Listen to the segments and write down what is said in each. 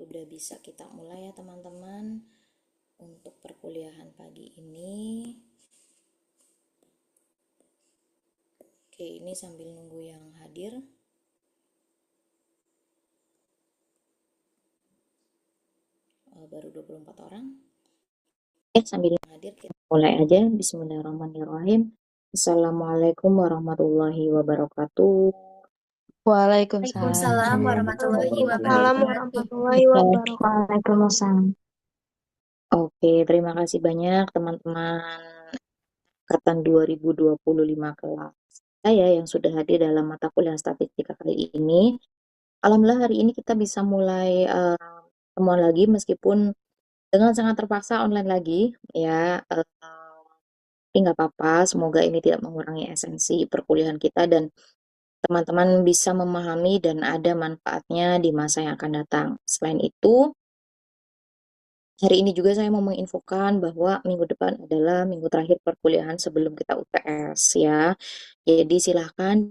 Udah bisa kita mulai ya teman-teman untuk perkuliahan pagi ini. Oke, ini sambil nunggu yang hadir. Baru 24 orang. Sambil hadir kita mulai aja. Bismillahirrahmanirrahim. Assalamualaikum warahmatullahi wabarakatuh. Waalaikumsalam Waalaikumsalam warahmatullahi wabarakatuh. warahmatullahi wabarakatuh. Waalaikumsalam. Oke, terima kasih banyak teman-teman angkatan 2025 kelas saya yang sudah hadir dalam mata kuliah statistika kali ini. Alhamdulillah hari ini kita bisa mulai temuan lagi meskipun dengan sangat terpaksa online lagi ya. Tapi nggak apa-apa, semoga ini tidak mengurangi esensi perkuliahan kita dan teman-teman bisa memahami dan ada manfaatnya di masa yang akan datang. Selain itu, hari ini juga saya mau menginfokan bahwa minggu depan adalah minggu terakhir perkuliahan sebelum kita UTS ya. Jadi silahkan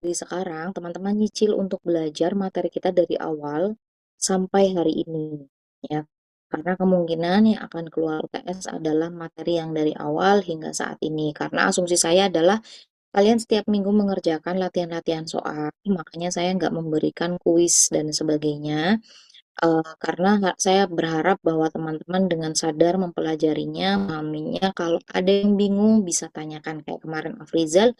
dari sekarang teman-teman nyicil untuk belajar materi kita dari awal sampai hari ini ya. Karena kemungkinan yang akan keluar UTS adalah materi yang dari awal hingga saat ini. Karena asumsi saya adalah kalian setiap minggu mengerjakan latihan-latihan soal, makanya saya nggak memberikan kuis dan sebagainya. Karena saya berharap bahwa teman-teman dengan sadar mempelajarinya, memahaminya, kalau ada yang bingung bisa tanyakan kayak kemarin Afrizal,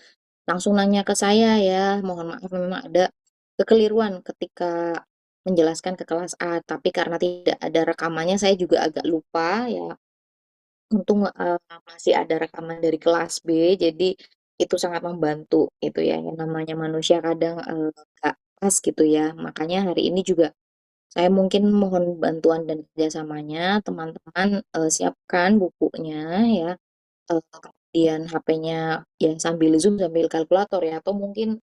langsung nanya ke saya ya. Mohon maaf memang ada kekeliruan ketika menjelaskan ke kelas A, tapi karena tidak ada rekamannya saya juga agak lupa ya. Untung masih ada rekaman dari kelas B, jadi itu sangat membantu itu ya. Yang namanya manusia kadang nggak pas gitu ya. Makanya hari ini juga saya mungkin mohon bantuan dan kerjasamanya, teman-teman siapkan bukunya ya, kemudian HP-nya ya sambil Zoom sambil kalkulator ya, atau mungkin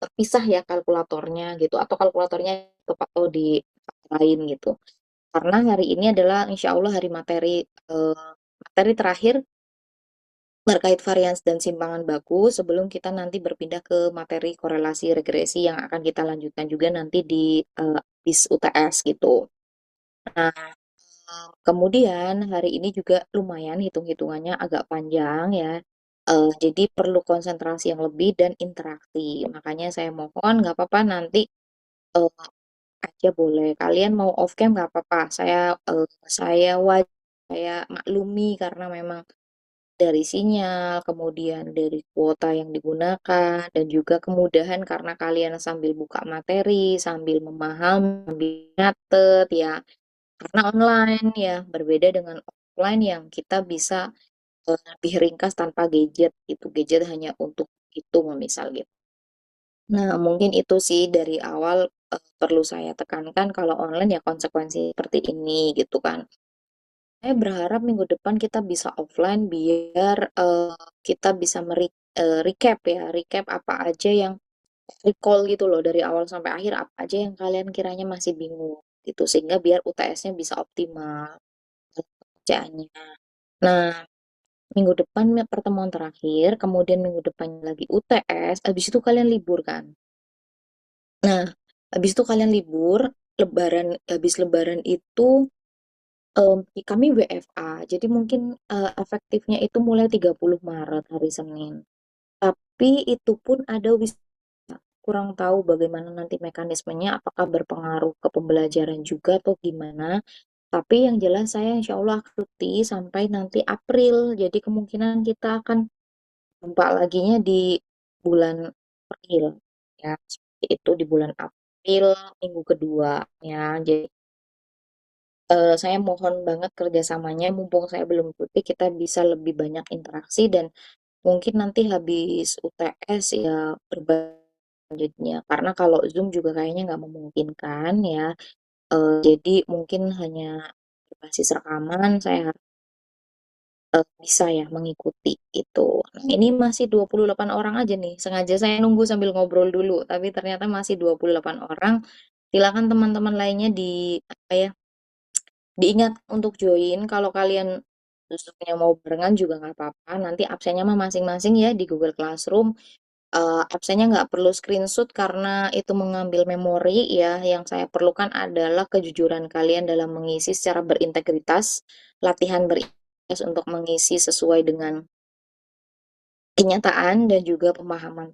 terpisah ya kalkulatornya gitu, atau kalkulatornya atau di lain gitu. Karena hari ini adalah insya Allah hari materi terakhir terkait varians dan simpangan baku sebelum kita nanti berpindah ke materi korelasi regresi yang akan kita lanjutkan juga nanti di bis UTS gitu. Nah, kemudian hari ini juga lumayan hitung-hitungannya agak panjang ya. Jadi perlu konsentrasi yang lebih dan interaksi. Makanya saya mohon nggak apa-apa nanti eh, aja boleh. Kalian mau off cam nggak apa-apa. Saya maklumi karena memang dari sinyal, kemudian dari kuota yang digunakan, dan juga kemudahan karena kalian sambil buka materi, sambil memahami, sambil nyatet ya. Karena online ya, berbeda dengan offline yang kita bisa lebih ringkas tanpa gadget. Itu gadget hanya untuk hitung misal gitu. Nah, mungkin itu sih dari awal perlu saya tekankan kalau online ya konsekuensi seperti ini gitu kan. Saya berharap minggu depan kita bisa offline biar kita bisa recap ya, recap apa aja yang recall gitu loh dari awal sampai akhir apa aja yang kalian kiranya masih bingung gitu sehingga biar UTS-nya bisa optimal kerjaannya. Nah, minggu depan pertemuan terakhir, kemudian minggu depan lagi UTS, habis itu kalian libur kan. Nah, habis itu kalian libur, habis lebaran itu kami WFA. Jadi mungkin efektifnya itu mulai 30 Maret hari Senin. Tapi itu pun ada kurang tahu bagaimana nanti mekanismenya, apakah berpengaruh ke pembelajaran juga atau gimana. Tapi yang jelas saya insya Allah cuti sampai nanti April. Jadi kemungkinan kita akan jumpa laginya di bulan April. Ya, seperti itu di bulan April, minggu kedua. Ya, jadi saya mohon banget kerjasamanya, mumpung saya belum cuti, kita bisa lebih banyak interaksi dan mungkin nanti habis UTS ya berlanjutnya. Karena kalau Zoom juga kayaknya nggak memungkinkan ya. Jadi mungkin hanya berbasis rekaman, saya bisa ya mengikuti itu. Nah, ini masih 28 orang aja nih. Sengaja saya nunggu sambil ngobrol dulu, tapi ternyata masih 28 orang. Silakan teman-teman lainnya apa ya, diingat untuk join. Kalau kalian Zoom-nya mau barengan juga nggak apa-apa. Nanti absennya mah masing-masing ya di Google Classroom. absennya nggak perlu screenshot karena itu mengambil memori ya. Yang saya perlukan adalah kejujuran kalian dalam mengisi secara berintegritas, latihan berintegritas untuk mengisi sesuai dengan kenyataan dan juga pemahaman.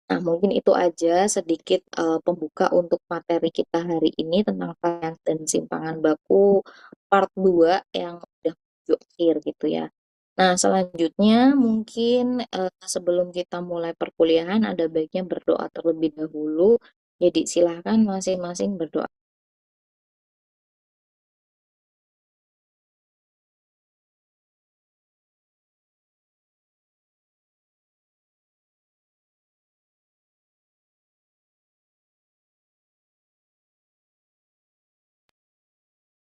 Nah, mungkin itu aja sedikit pembuka untuk materi kita hari ini tentang varians dan simpangan baku part 2 yang udah menuju akhir gitu ya. Nah, selanjutnya mungkin sebelum kita mulai perkuliahan ada baiknya berdoa terlebih dahulu. Jadi silahkan masing-masing berdoa.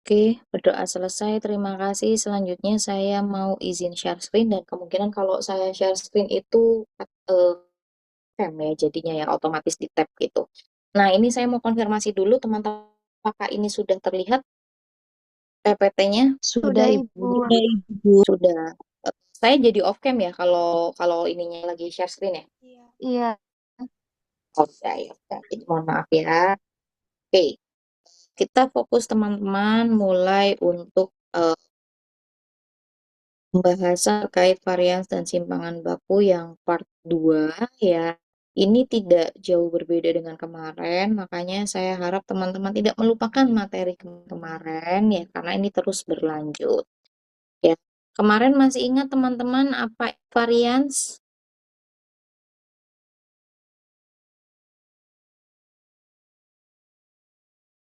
Oke, berdoa selesai. Terima kasih. Selanjutnya saya mau izin share screen dan kemungkinan kalau saya share screen itu eh, tab ya jadinya ya otomatis di tab gitu. Nah, ini saya mau konfirmasi dulu teman-teman apakah ini sudah terlihat PPT-nya? Sudah, Ibu. Sudah, Ibu. Sudah. Saya jadi off cam ya kalau kalau ininya lagi share screen ya. Iya. Oh, ya. Jadi mohon maaf ya. Oke, kita fokus teman-teman mulai untuk pembahasan terkait varians dan simpangan baku yang part 2 ya. Ini tidak jauh berbeda dengan kemarin, makanya saya harap teman-teman tidak melupakan materi kemarin ya, karena ini terus berlanjut. Ya, kemarin masih ingat teman-teman apa varians?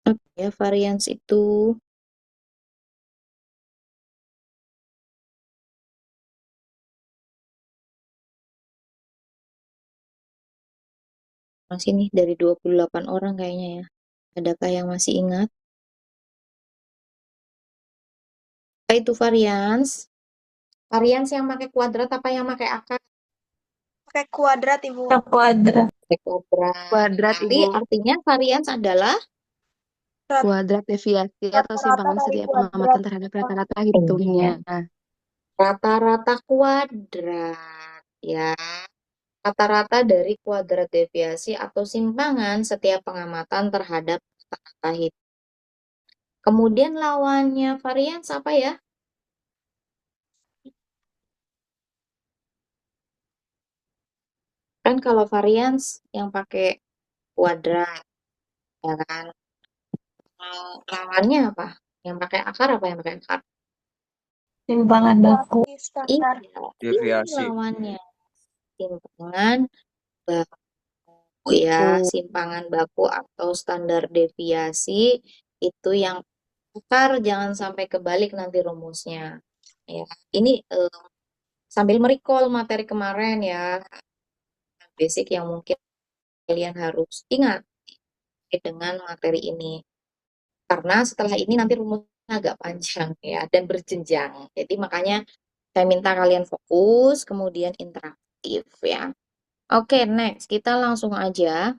Apa ya varians itu? Masih nih dari 28 orang kayaknya ya. Adakah yang masih ingat? Apa itu varians? Varians yang pakai kuadrat apa yang pakai akar? Pakai kuadrat, Ibu. Kuadrat. Pakai kuadrat. Kuadrat, Berarti Ibu. artinya varians adalah Kuadrat deviasi atau Rata-rata simpangan dari setiap kuadrat. pengamatan terhadap rata-rata hitungnya. rata-rata kuadrat ya. Rata-rata dari kuadrat deviasi atau simpangan setiap pengamatan terhadap rata-rata hitung. Kemudian lawannya varians apa ya? Kan kalau varians yang pakai kuadrat, ya kan? Lawannya apa? Yang pakai akar apa yang pakai akar? Simpangan baku. Standar. Iya, ini Deviasi. lawannya. Simpangan baku ya, simpangan baku atau standar deviasi itu yang akar, jangan sampai kebalik nanti rumusnya. Ya, ini sambil merecall materi kemarin ya, basic yang mungkin kalian harus ingat dengan materi ini. Karena setelah ini nanti rumusnya agak panjang ya dan berjenjang. Jadi makanya saya minta kalian fokus, kemudian interaktif ya. Oke, next kita langsung aja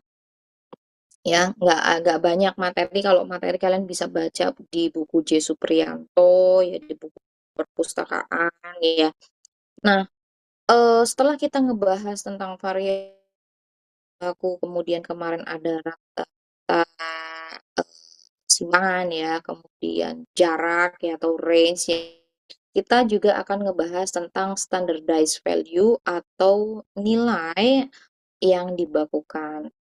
ya. Nggak agak banyak materi. Kalau materi kalian bisa baca di buku J. Supriyanto ya, di buku perpustakaan ya. Nah, setelah kita ngebahas tentang varian baku, kemudian kemarin ada rata-rata simpangan ya, kemudian jarak ya atau range ya. Kita juga akan ngebahas tentang standardized value atau nilai yang dibakukan.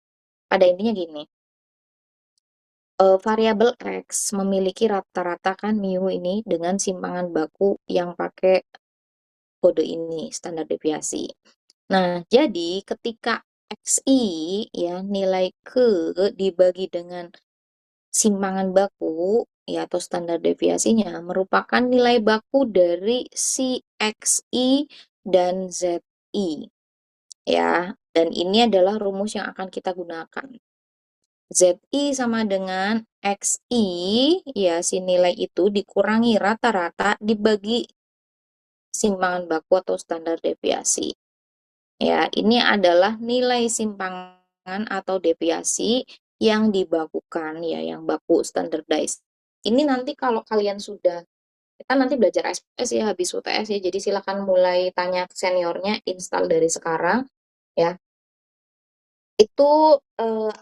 Pada intinya gini, variabel X memiliki rata-rata kan mu ini dengan simpangan baku yang pakai kode ini, standar deviasi. Nah, jadi ketika XI ya nilai ke dibagi dengan simpangan baku ya atau standar deviasinya merupakan nilai baku dari si XI dan ZI ya. Dan ini adalah rumus yang akan kita gunakan. ZI sama dengan XI ya, si nilai itu dikurangi rata-rata dibagi simpangan baku atau standar deviasi. Ya, ini adalah nilai simpangan atau deviasi yang dibakukan ya, yang baku standardized. Ini nanti kalau kalian sudah, kita nanti belajar SPS ya habis UTS ya, jadi silakan mulai tanya ke seniornya, install dari sekarang ya. Itu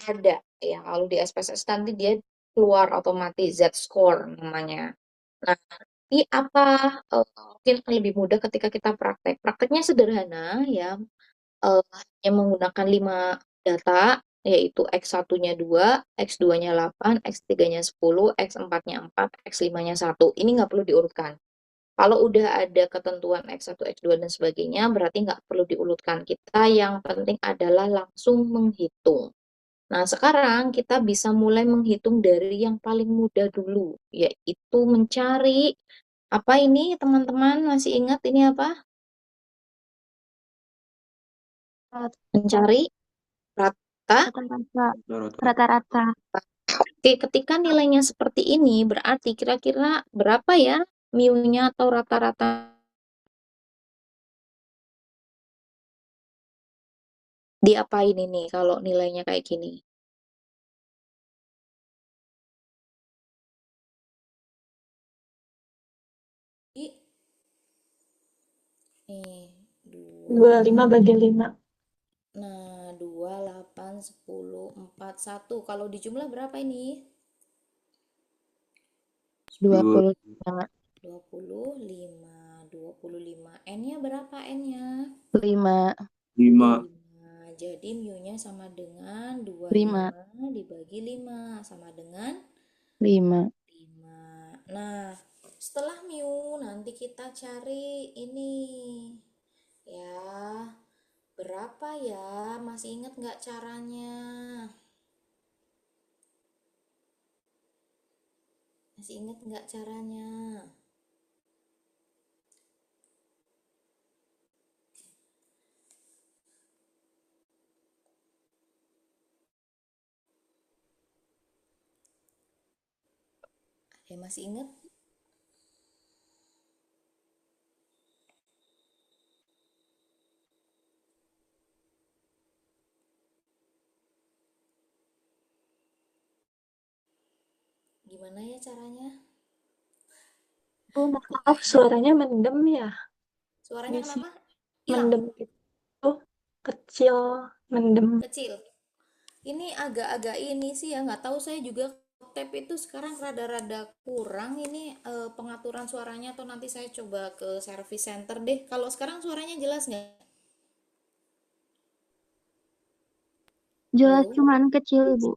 ada ya, kalau di SPSS nanti dia keluar otomatis Z-score namanya. Nah, ini apa, mungkin akan lebih mudah ketika kita praktek. Prakteknya sederhana ya, hanya menggunakan 5 data, yaitu X1-nya 2, X2-nya 8, X3-nya 10, X4-nya 4, X5-nya 1. Ini nggak perlu diurutkan. Kalau udah ada ketentuan X1, X2, dan sebagainya, berarti nggak perlu diurutkan. Kita yang penting adalah langsung menghitung. Nah, sekarang kita bisa mulai menghitung dari yang paling mudah dulu, yaitu mencari, apa ini teman-teman, masih ingat ini apa? Mencari rata. Rata-rata. Rata-rata. Oke, ketika nilainya seperti ini, berarti kira-kira berapa ya mu-nya atau rata-rata diapain ini kalau nilainya kayak gini? Nih, 2. 25/5. Nah, 2, 8, 10, 4, 1. Kalau dijumlah berapa ini? 25. 25. 25. N-nya berapa N-nya? 5. 5. 5. Jadi mu-nya sama dengan 5. 25 dibagi 5. Sama dengan 5. 5. Nah, setelah mu nanti kita cari ini. Ya, berapa ya? Masih ingat nggak caranya? Masih ingat nggak caranya? Masih ingat? Gimana ya caranya? Maaf, suaranya mendem ya. Suaranya Misi. kenapa? Hilang? Mendem itu kecil, mendem. Kecil. Ini agak-agak ini sih ya, nggak tahu, saya juga tab itu sekarang rada-rada kurang ini pengaturan suaranya, atau nanti saya coba ke service center deh. Kalau sekarang suaranya jelas nggak? Jelas, Halo? cuman kecil, Ibu.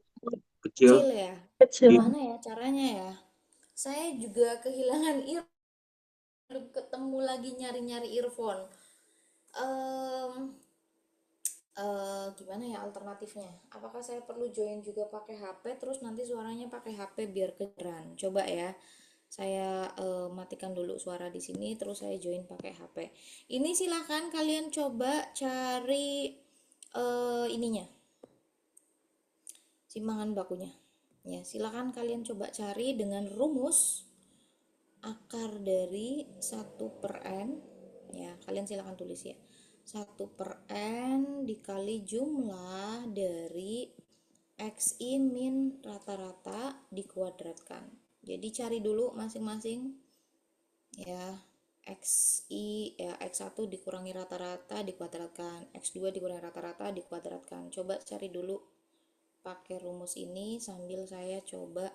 Kecil ya? Kecil. Gimana ya caranya ya? Saya juga kehilangan belum ketemu lagi nyari-nyari earphone. Em, Gimana ya alternatifnya? Apakah saya perlu join juga pakai HP terus nanti suaranya pakai HP biar kedengeran? Coba ya. Saya matikan dulu suara di sini terus saya join pakai HP. Ini silahkan kalian coba cari ininya. Simpangan bakunya. Ya, silahkan kalian coba cari dengan rumus akar dari 1/n. Ya, kalian silahkan tulis ya. 1/n dikali jumlah dari xi min rata-rata dikuadratkan. Jadi cari dulu masing-masing ya. Xi ya, x1 dikurangi rata-rata dikuadratkan, x2 dikurangi rata-rata dikuadratkan. Coba cari dulu pakai rumus ini sambil saya coba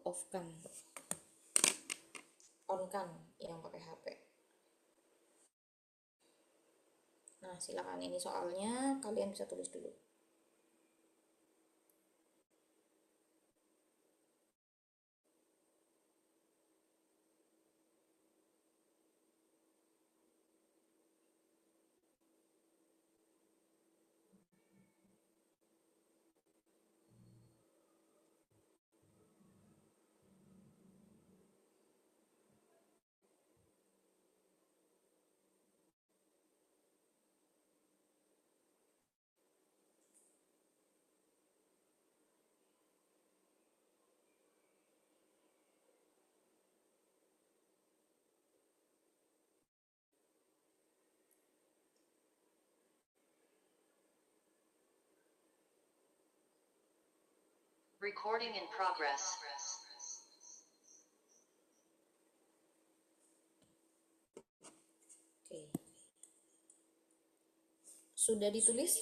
off kan, on kan yang pakai HP. Nah, silakan, ini soalnya kalian bisa tulis dulu. Recording in progress. Oke. Sudah ditulis?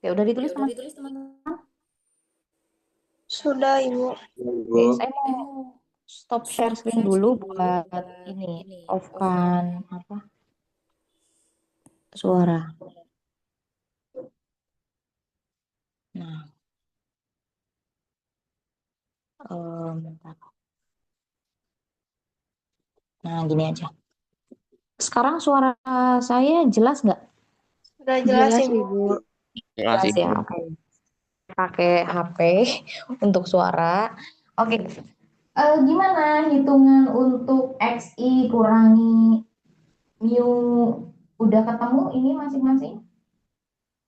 Oke, udah ditulis teman-teman? Sudah, Ibu. Oke, saya mau stop share screen dulu buat ini off kan apa suara. Nah, bentar. Nah, gini aja. Sekarang suara saya jelas nggak? Sudah jelas, Jelas, Ibu. Ibu. Jelas ya, oke. Pakai HP untuk suara. Oke. Gimana hitungan untuk XI kurangi mu udah ketemu ini masing-masing?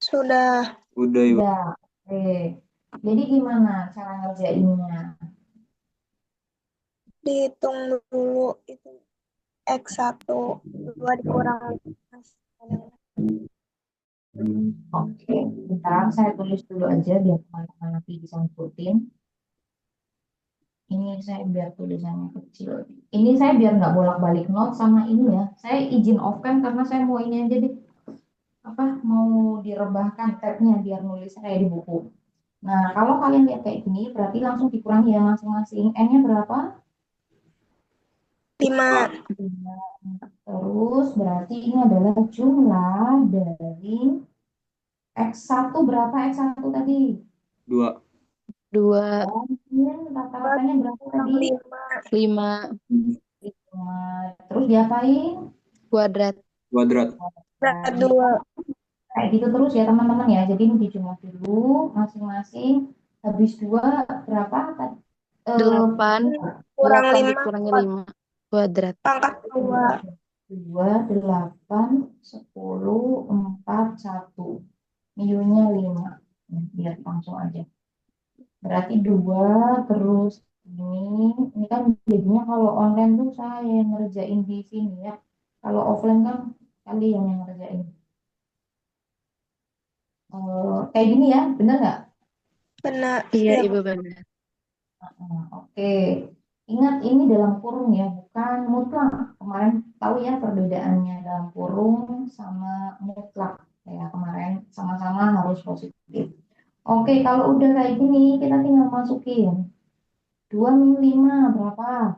Sudah. Udah, Ibu. Udah. Oke. Jadi gimana cara ngerjainnya? Dihitung dulu itu X1, 2 dikurang 5. Oke, bentar saya tulis dulu aja biar teman-teman nanti bisa ngikutin. Ini saya biar tulisannya kecil. Ini saya biar nggak bolak-balik note sama ini ya. Saya izin off cam karena saya mau ini aja deh. Apa mau direbahkan tabnya biar nulisnya kayak di buku. Nah, kalau kalian lihat kayak gini, berarti langsung dikurangi ya masing-masing. N-nya berapa? 5. 5. Terus berarti ini adalah jumlah dari X1 berapa X1 tadi? 2. 2, Oh, mungkin rata-ratanya berapa tadi? 5. 5 Terus diapain? kuadrat. Kuadrat. Berat Nah, 2. kayak gitu terus ya teman-teman ya. Jadi ini dijumlah dulu masing-masing. Habis 2 berapa? 8, Kurang 8 5. dikurangi 5 kuadrat. Pangkat 2. 2, 8, 10, 4, 1. Mu-nya 5. Biar langsung aja. Berarti 2 terus ini kan jadinya kalau online tuh saya ngerjain di sini ya. Kalau offline kan kalian yang ngerjain. Kayak gini ya, bener nggak? Benar. Iya, Ya, Ibu benar. Oke. Ingat ini dalam kurung ya, bukan mutlak. Kemarin tahu ya perbedaannya dalam kurung sama mutlak. Ya, kemarin sama-sama harus positif. Oke, kalau udah kayak gini, kita tinggal masukin. 2 min 5 berapa?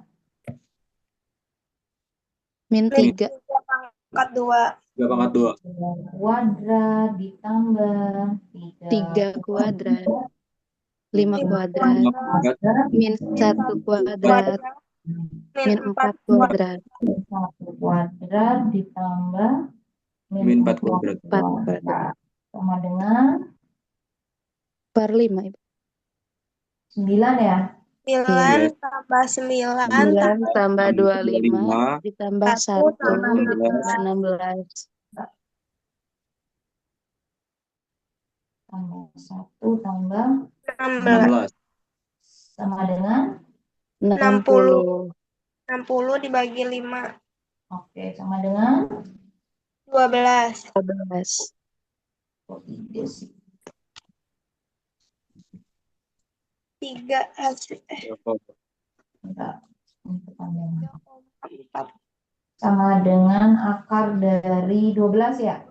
Min Min 3, 3 pangkat 2. 3 pangkat 2. 3 kuadrat ditambah 3 3 kuadrat, 5 5 kuadrat, 5 kuadrat. kuadrat. min Min 1 1 kuadrat, kuadrat. min Min 4 4 kuadrat, 1 kuadrat ditambah min Min 4 4 kuadrat. 4 kuadrat. kuadrat sama dengan Per 5, Ibu. 9 ya. 9 Iya. Yes. tambah 9 9 tambah tambah 25 25 ditambah 1 1 tambah ditambah 16. 16. Tambah 1 tambah 16. 16. sama dengan 60. 60. 60 dibagi 5. oke sama dengan 12. 12. oh, ide sih 3 hasil. enggak ini kepanjangan 3,4. sama dengan akar dari 12 ya.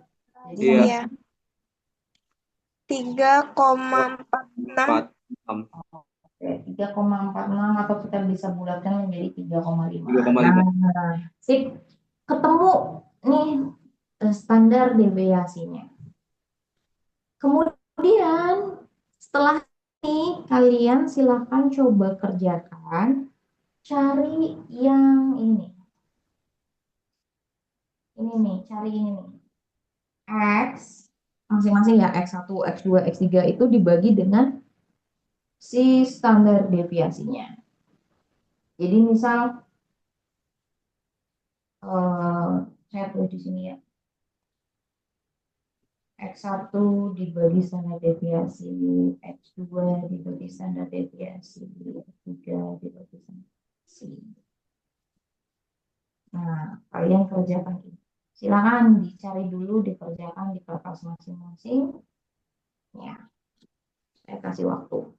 Jadi Iya. Iya. 3,46. 46. oke, 3,46 atau kita bisa bulatkan menjadi 3,5. 3,5. Nah, sip. Ketemu nih standar deviasinya. Kemudian setelah ini kalian silakan coba kerjakan cari yang ini. Ini nih, cari ini nih. X masing-masing ya X1, X2, X3 itu dibagi dengan si standar deviasinya. Jadi misal saya tulis di sini ya. X1 dibagi standar deviasi, X2 dibagi standar deviasi, X3 dibagi standar deviasi. Nah, kalian kerjakan ini. Silakan dicari dulu, dikerjakan di kertas masing-masing. Ya, saya kasih waktu.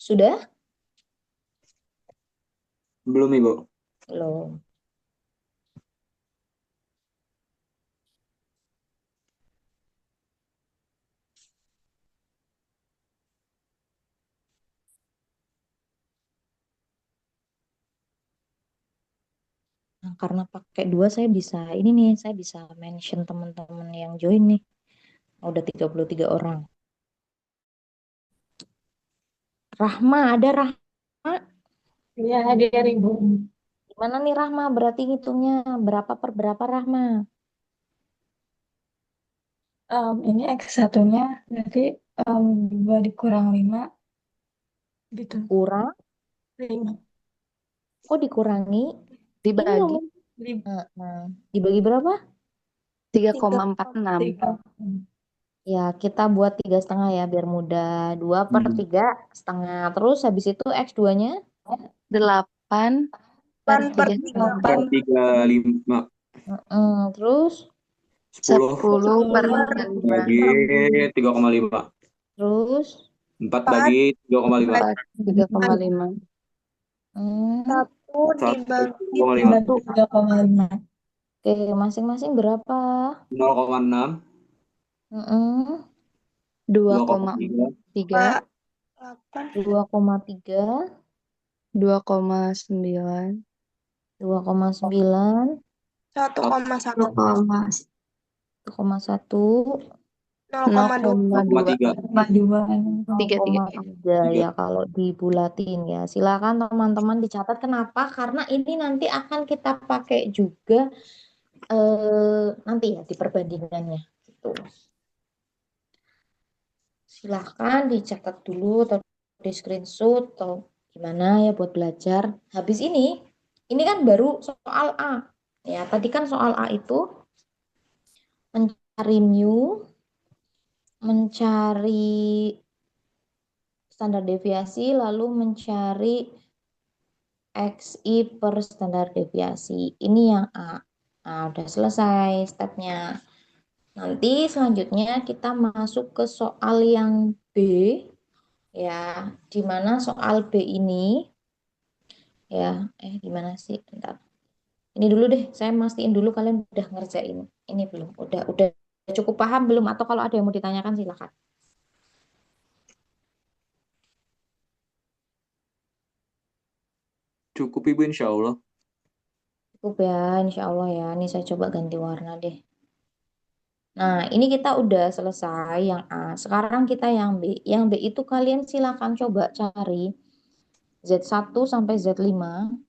Sudah? Belum, Ibu. Belum. Nah, karena pakai dua saya bisa ini nih, saya bisa mention teman-teman yang join nih. Udah 33 orang. Rahma, ada Rahma? Iya, hadir Ibu. Gimana nih Rahma? Berarti ngitungnya berapa per berapa Rahma? Ini X1-nya berarti 2 dikurang 5 gitu. Kurang? 5. Kok dikurangi? Ini Dibagi umum. Nah, dibagi berapa? 3,46. 3. Ya, kita buat 3,5 ya, biar mudah. 2 per 3,5. Terus habis itu X2-nya? 8 per 8 per 3,5. 4 3. 3 5 Terus? 10 10 per 10 5. bagi 3,5. Terus? 4 bagi 3,5. 4 3,5. Hmm, 1 dibagi 1,5. 3,5. oke, masing-masing berapa? 0,6, Mm-mm, 2,3, 2,3, 8. 2,3, 2,9, 2,9, 1,1. 1,1, 0,2. 0,2, 0,3. 3, 3. 0,3 ya kalau dibulatin ya. Silakan teman-teman dicatat. Kenapa? Karena ini nanti akan kita pakai juga nanti ya di perbandingannya. Gitu. Silahkan dicatat dulu atau di screenshot atau gimana ya buat belajar. Habis ini kan baru soal A. Ya, tadi kan soal A itu mencari mu, mencari standar deviasi, lalu mencari XI per standar deviasi. Ini yang A. Nah, udah selesai stepnya. Nanti selanjutnya kita masuk ke soal yang B, ya, di mana soal B ini, ya, gimana sih? Bentar. Ini dulu deh, saya mastiin dulu kalian udah ngerjain. Ini belum, udah cukup paham belum? Atau kalau ada yang mau ditanyakan silakan. Cukup, Ibu, insya Allah. Cukup ya, insya Allah ya. Ini saya coba ganti warna deh. Nah, ini kita udah selesai yang A. Sekarang kita yang B. Yang B itu kalian silakan coba cari Z1 sampai Z5.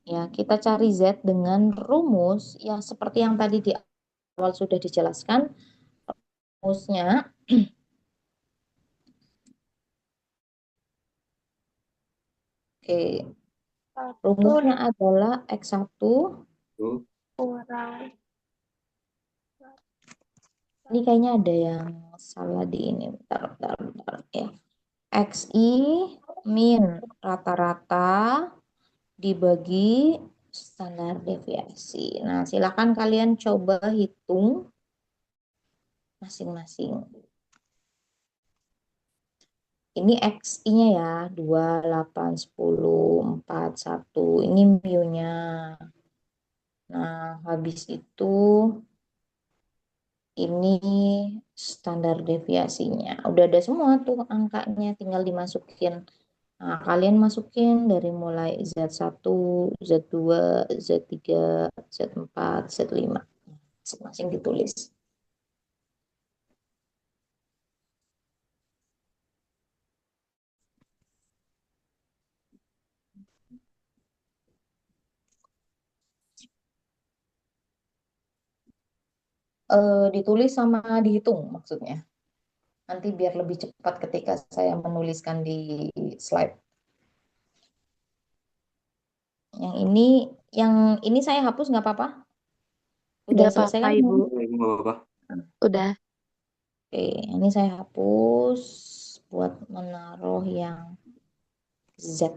Ya, kita cari Z dengan rumus yang seperti yang tadi di awal sudah dijelaskan. Rumusnya, oke, rumusnya adalah X1. Tuh. Kurang. Ini kayaknya ada yang salah di ini. Bentar, ya. XI min rata-rata dibagi standar deviasi. Nah, silakan kalian coba hitung masing-masing. Ini XI-nya ya, 2, 8, 10, 4, 1. Ini mu-nya. Nah, habis itu ini standar deviasinya. Udah ada semua tuh angkanya, tinggal dimasukin. Nah, kalian masukin dari mulai Z1, Z2, Z3, Z4, Z5. Masing-masing ditulis. Ditulis sama dihitung maksudnya. Nanti biar lebih cepat ketika saya menuliskan di slide. Yang ini saya hapus nggak apa-apa? Udah Udah selesai apa-apa, kan? Ibu? Ibu, nggak apa-apa. Udah. Oke, ini saya hapus buat menaruh yang Z.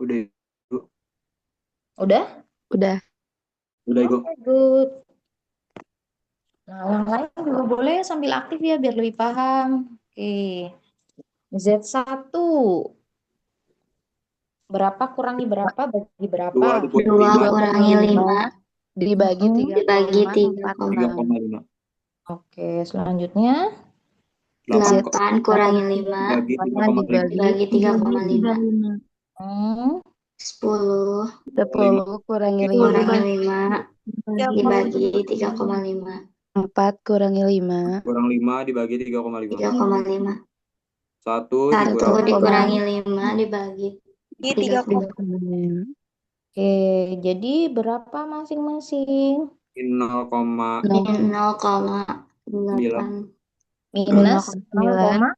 Udah, Ibu. Udah? Udah. Udah, Ibu. Oke, good. Nah, yang lain juga boleh sambil aktif ya biar lebih paham. Oke. Z1. Berapa kurangi berapa bagi berapa? 2 2 dikurang 5 kurangi 5 Dibagi Mm-mm. dibagi 3,46. 3,5. Oke, selanjutnya 8 kurangi 5 dibagi 8 3,5. dibagi 3,5. hmm, 10 10 kurangi 5. kurangi 5 dibagi 3,5. 3,5. 4 kurangi 5. Kurang 5 dibagi 3,5. 3,5. 1 1 dikurangi dikurangi 5 dibagi Ini 3,5. 3,5. oke, jadi berapa masing-masing? 0,9. Min 0,8. Minus 0,9.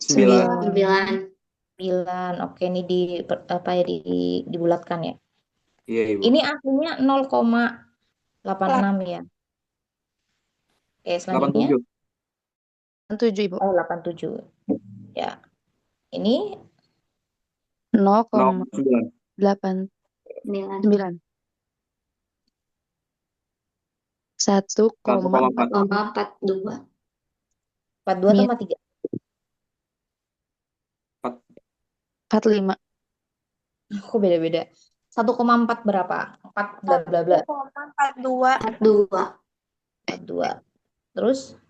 0,9. 9. Oke, ini apa ya dibulatkan ya. Iya, Ibu. Ini aslinya 0,86 ya. Oke, selanjutnya 87. 7, Ibu. 87. Ya. Ini 0,89. 9. 1,4. 0,42. 42 Min tambah 3. 45. Kok beda-beda? 1,4 berapa? 4 bla bla bla. 1,42. 42. 42. Terus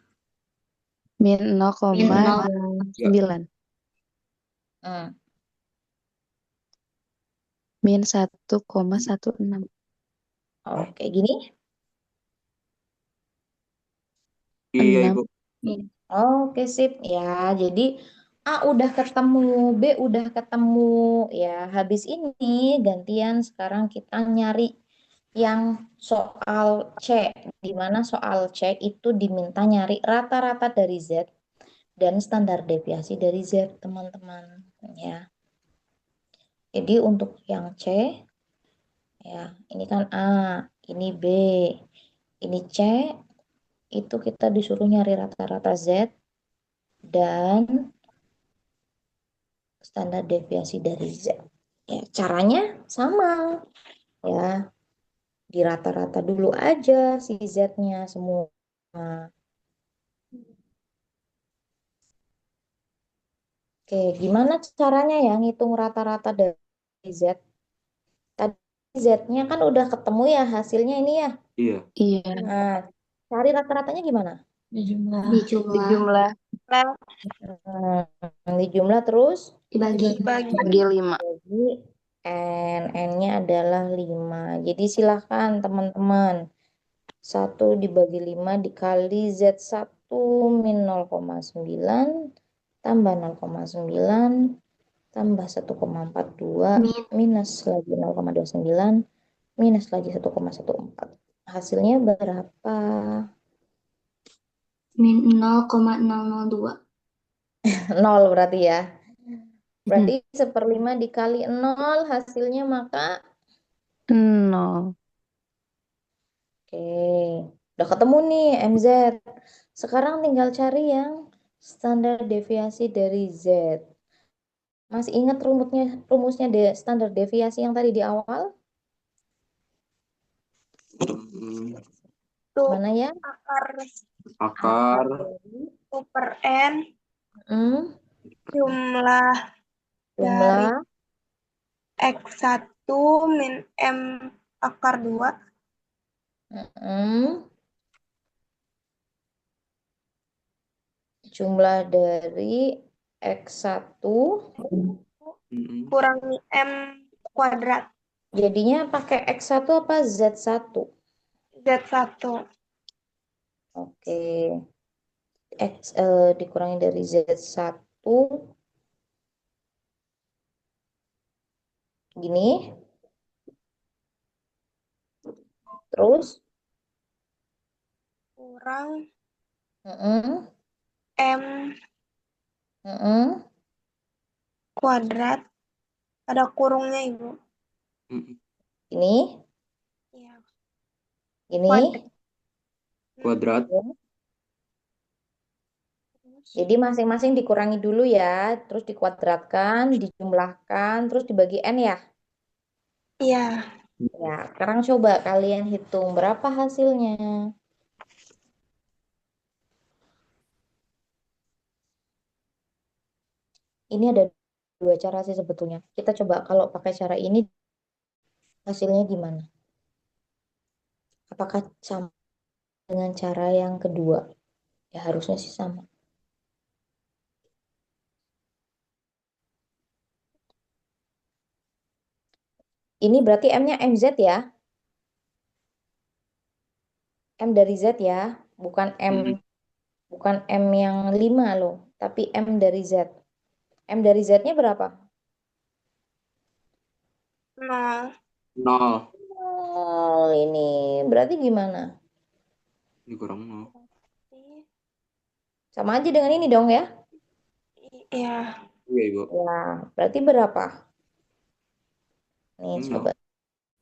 Min Min 0,9. hmm, Min 1,16. oke, gini. Iya, 6. Ibu. Oke, sip ya. Jadi A udah ketemu, B udah ketemu ya. Habis ini gantian sekarang kita nyari yang soal C, di mana soal C itu diminta nyari rata-rata dari Z dan standar deviasi dari Z, teman-teman ya. Jadi untuk yang C ya, ini kan A, ini B, ini C, itu kita disuruh nyari rata-rata Z dan standar deviasi dari Z. Ya, caranya sama ya, di rata-rata dulu aja si Z-nya semua. Oke, gimana caranya ya ngitung rata-rata dari Z? Tadi Z-nya kan udah ketemu ya hasilnya ini ya. Iya. Iya. Nah, cari rata-ratanya gimana? Dijumlah. Dijumlah Di jumlah terus dibagi. Dibagi. Bagi 5. bagi N. N-nya adalah 5. Jadi silahkan teman-teman. 1 dibagi 5 dikali Z1 min 0,9 tambah 0,9 tambah 1,42 Min minus lagi 0,29 minus lagi 1,14. Hasilnya berapa? min 0,002. 0 berarti ya. Berarti 1/5 dikali 0 hasilnya maka 0. oke. Udah ketemu nih MZ. Sekarang tinggal cari yang standar deviasi dari Z. Masih ingat rumusnya standar deviasi yang tadi di awal? Itu Mana ya? Akar 1 per N Hmm, jumlah dari jumlah X1 min M akar 2 hmm, jumlah dari X1 kurangi M kuadrat jadinya pakai X1 apa Z1? Z1. Oke. Dikurangi dari Z1 gini. Terus kurang mm-mm, M mm-mm, kuadrat ada kurungnya Ibu. ini Ya, ini. kuadrat. Jadi masing-masing dikurangi dulu ya, terus dikuadratkan, dijumlahkan, terus dibagi N ya. Iya. Ya, sekarang coba kalian hitung berapa hasilnya. Ini ada dua cara sih sebetulnya. Kita coba kalau pakai cara ini hasilnya gimana? Apakah sama dengan cara yang kedua? Ya harusnya sih sama. Ini berarti M-nya MZ ya. M dari Z ya. Bukan bukan M yang 5 loh. Tapi M dari Z. M dari Z-nya berapa? 0. 0 Oh, ini berarti gimana? dikurang 0. Sama aja dengan ini dong ya. Iya. Iya, Ibu. Ya, berarti berapa? Nih, 0. coba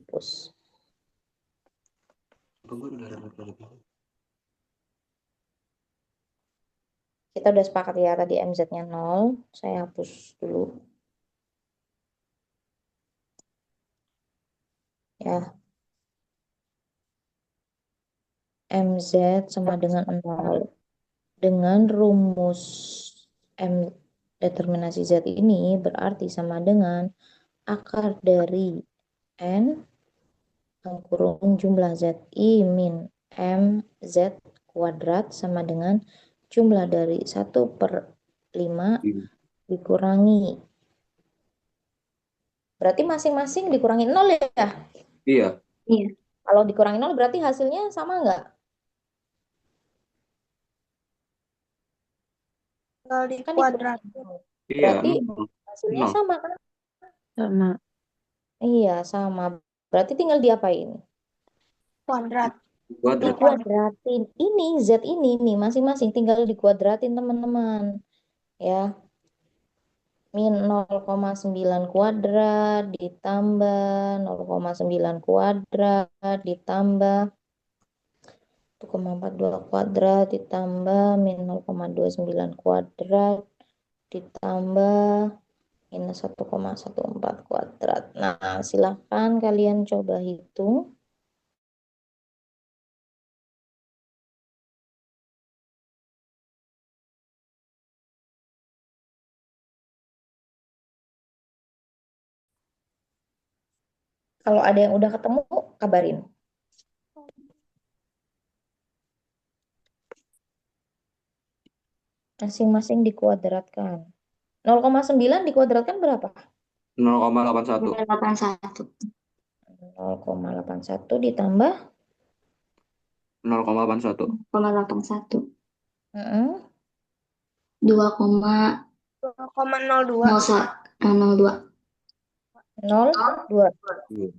hapus. Tunggu, udah dapat berapa? Kita udah sepakat ya tadi MZ-nya 0. Saya hapus dulu. Ya, MZ sama dengan 0. Dengan rumus M determinasi Z ini berarti sama dengan akar dari N kurung jumlah ZI min MZ kuadrat sama dengan jumlah dari 1/5 dikurangi. Berarti masing-masing dikurangi 0 ya? Iya. Iya. Kalau dikurangi 0 berarti hasilnya sama nggak? Tinggal di Kan kuadrat. dikurangi 0. Iya. Berarti 0. hasilnya 0. sama kan? Sama. Iya, sama. Berarti tinggal diapain? Kuadrat. Kuadrat. Dikuadratin. Ini Z ini nih masing-masing tinggal dikuadratin teman-teman. Ya, min 0,9 kuadrat ditambah 0,9 kuadrat ditambah 1,42 kuadrat ditambah min 0,29 kuadrat ditambah minus 1,14 kuadrat. Nah, silahkan kalian coba hitung. Kalau ada yang udah ketemu, kabarin. Masing-masing dikuadratkan. 0,9 dikuadratkan berapa? 0,81. 81. 0,81 ditambah 0,81. 0,81. mm, 2,02. 0,02. 0,2 Iya.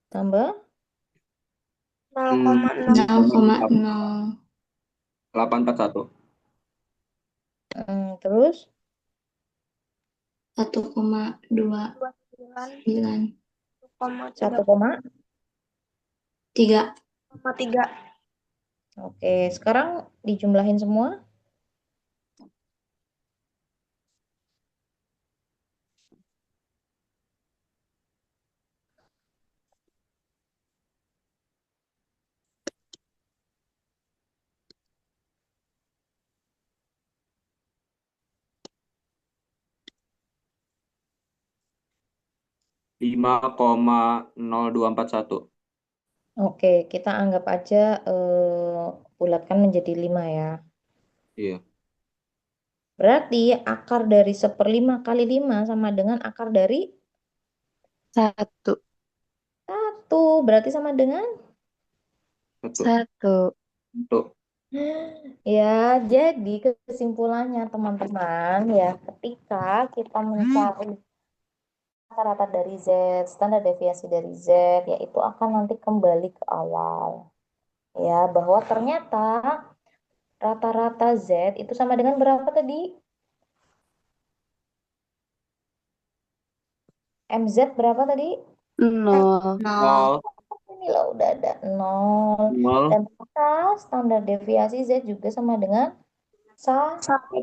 tambah 0,0. 841. terus 1,29. 1,3. 1, 3. oke, sekarang dijumlahin semua. Lima koma 0241. Oke, kita anggap aja bulatkan menjadi 5 ya. Iya. Berarti akar dari 1/5 kali 5 sama dengan akar dari 1. 1. Berarti sama dengan 1. 1. 1. ya, jadi kesimpulannya teman-teman ya, ketika kita mencari rata-rata dari Z, standar deviasi dari Z, yaitu akan nanti kembali ke awal. Ya, bahwa ternyata rata-rata Z itu sama dengan berapa tadi? MZ berapa tadi? 0. 0. Ini loh udah ada 0. 0. Dan ternyata standar deviasi Z juga sama dengan Satu.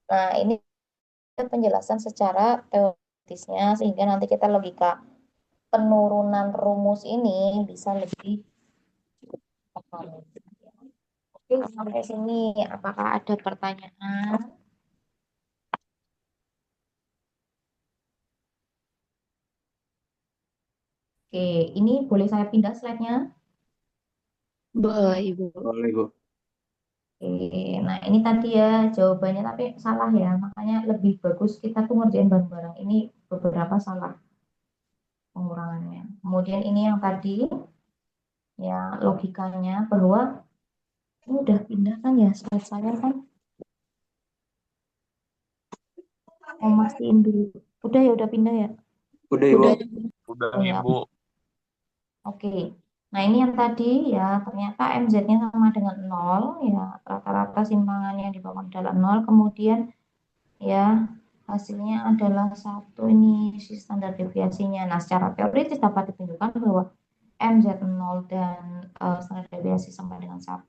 Nah, ini penjelasan secara teoritisnya sehingga nanti kita logika penurunan rumus ini bisa lebih paham. Oke, sampai sini apakah ada pertanyaan? Oke, ini boleh saya pindah slide-nya? Boleh, Ibu. Boleh, Bu. Oke, nah ini tadi ya jawabannya tapi salah ya, makanya lebih bagus kita tuh ngerjain bareng-bareng. Ini beberapa salah pengurangannya. Kemudian ini yang tadi ya logikanya bahwa ini udah pindah kan ya slide saya kan? Mau mastiin dulu. Udah ya, udah pindah ya. Udah, Ibu. Udah. Udah, Oh ya, Ibu. oke. Nah ini yang tadi ya ternyata MZ-nya sama dengan 0 ya rata-rata simpangan yang di bawah adalah 0. Kemudian ya hasilnya adalah satu, ini si standar deviasinya. Nah secara teoritis dapat ditunjukkan bahwa MZ0 dan standar deviasi sama dengan 1,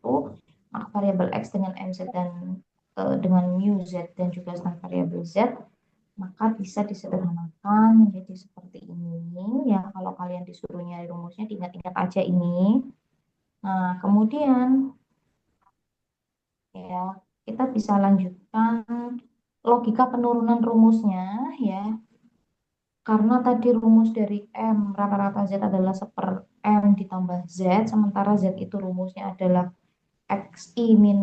maka variabel X dengan MZ dan dengan mu Z dan juga standar variabel Z, maka bisa disederhanakan menjadi seperti ini. Ya kalau kalian disuruh nyari rumusnya diingat-ingat aja ini. Nah kemudian ya kita bisa lanjutkan logika penurunan rumusnya ya. Karena tadi rumus dari M rata-rata Z adalah 1/M ditambah Z, sementara Z itu rumusnya adalah XI min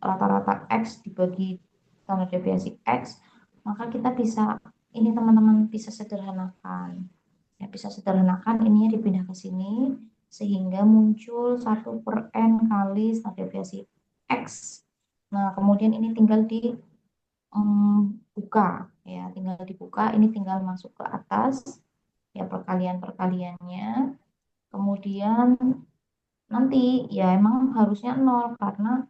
rata-rata X dibagi standar deviasi X, maka kita bisa, ini teman-teman bisa sederhanakan. Ya, bisa sederhanakan, ininya dipindah ke sini, sehingga muncul 1/N kali standar deviasi X. Nah, kemudian ini tinggal di buka ya, tinggal dibuka, ini tinggal masuk ke atas ya perkalian-perkaliannya, kemudian nanti ya emang harusnya 0 karena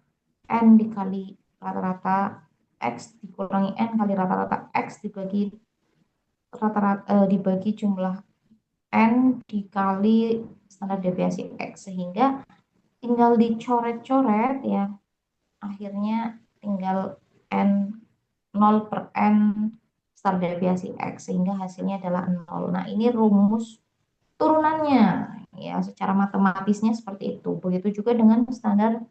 N dikali rata-rata X dikurangi N kali rata-rata X dibagi dibagi jumlah N dikali standar deviasi X, sehingga tinggal dicoret-coret ya, akhirnya tinggal N 0/N standar deviasi X sehingga hasilnya adalah 0. Nah, ini rumus turunannya ya, secara matematisnya seperti itu. Begitu juga dengan standar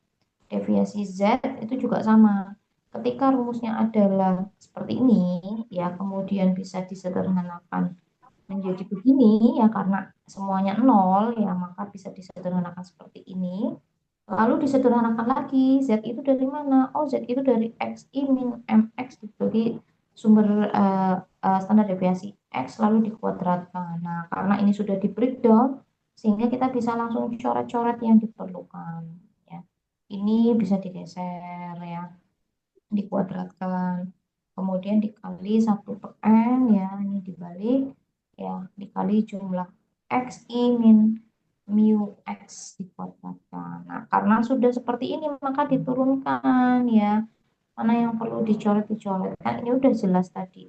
deviasi Z itu juga sama. Ketika rumusnya adalah seperti ini ya, kemudian bisa disederhanakan menjadi begini ya karena semuanya 0 ya, maka bisa disederhanakan seperti ini. Lalu disederhanakan lagi, Z itu dari mana? Oh, Z itu dari XI min MX dibagi sumber standar deviasi X lalu dikuadratkan. Nah, karena ini sudah di breakdown, sehingga kita bisa langsung coret-coret yang diperlukan. Ya. Ini bisa digeser ya, dikuadratkan. Kemudian dikali 1/N ya, ini dibalik ya, dikali jumlah XI min mu X dikuadratkan. Nah, karena sudah seperti ini maka diturunkan ya. Mana yang perlu dicoret-dicoret. Kan ini udah jelas tadi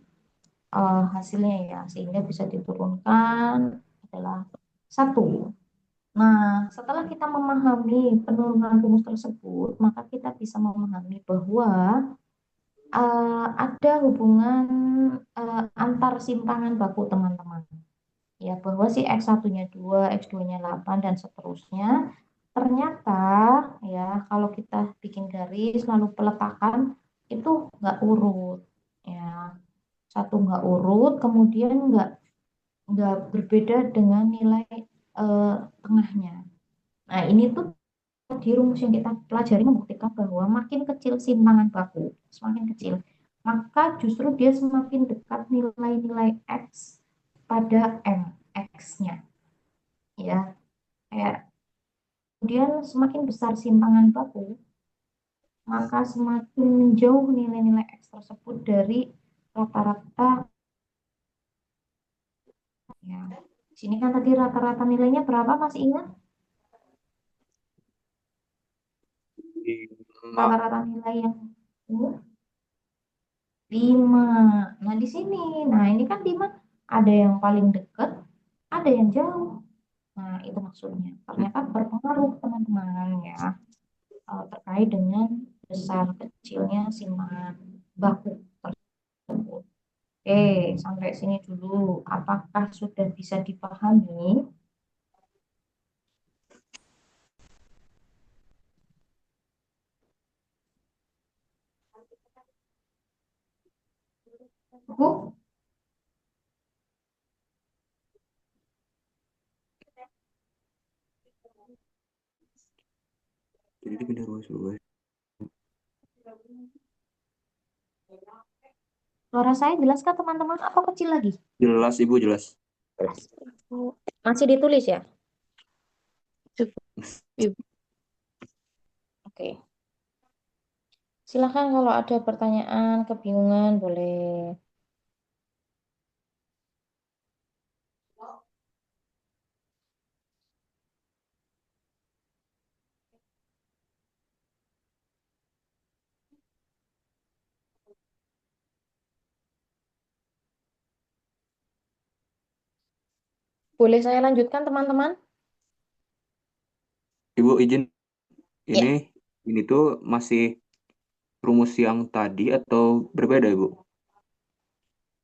hasilnya ya, sehingga bisa diturunkan adalah 1. Nah, setelah kita memahami penurunan rumus tersebut, maka kita bisa memahami bahwa ada hubungan antar simpangan baku teman-teman. Ya, bahwa si X1-nya 2, X2-nya 8, dan seterusnya. Ternyata ya kalau kita bikin garis lalu peletakan itu nggak urut. Ya, satu nggak urut, kemudian nggak berbeda dengan nilai tengahnya. Nah, ini tuh di rumus yang kita pelajari membuktikan bahwa makin kecil simpangan baku, semakin kecil, maka justru dia semakin dekat nilai-nilai X pada M, X-nya. Ya, kayak kemudian semakin besar simpangan baku, maka semakin menjauh nilai-nilai X tersebut dari rata-rata. Ya, sini kan tadi rata-rata nilainya berapa, masih ingat? Rata-rata nilai yang 5. Nah, di sini, nah ini kan 5, ada yang paling dekat, ada yang jauh. Nah, itu maksudnya. Ternyata berpengaruh teman-teman ya, terkait dengan besar kecilnya simpangan baku tersebut. Oke, sampai sini dulu. Apakah sudah bisa dipahami? Bu? Jadi pindah ruas luas. Suara saya jelas kah teman-teman? Atau kecil lagi? Jelas Ibu, jelas. Jelas. Masih ditulis ya? Cukup, Ibu. Oke. Silakan kalau ada pertanyaan, kebingungan, boleh. Boleh saya lanjutkan teman-teman? Ibu izin, Ya. ini tuh masih rumus yang tadi atau berbeda Ibu?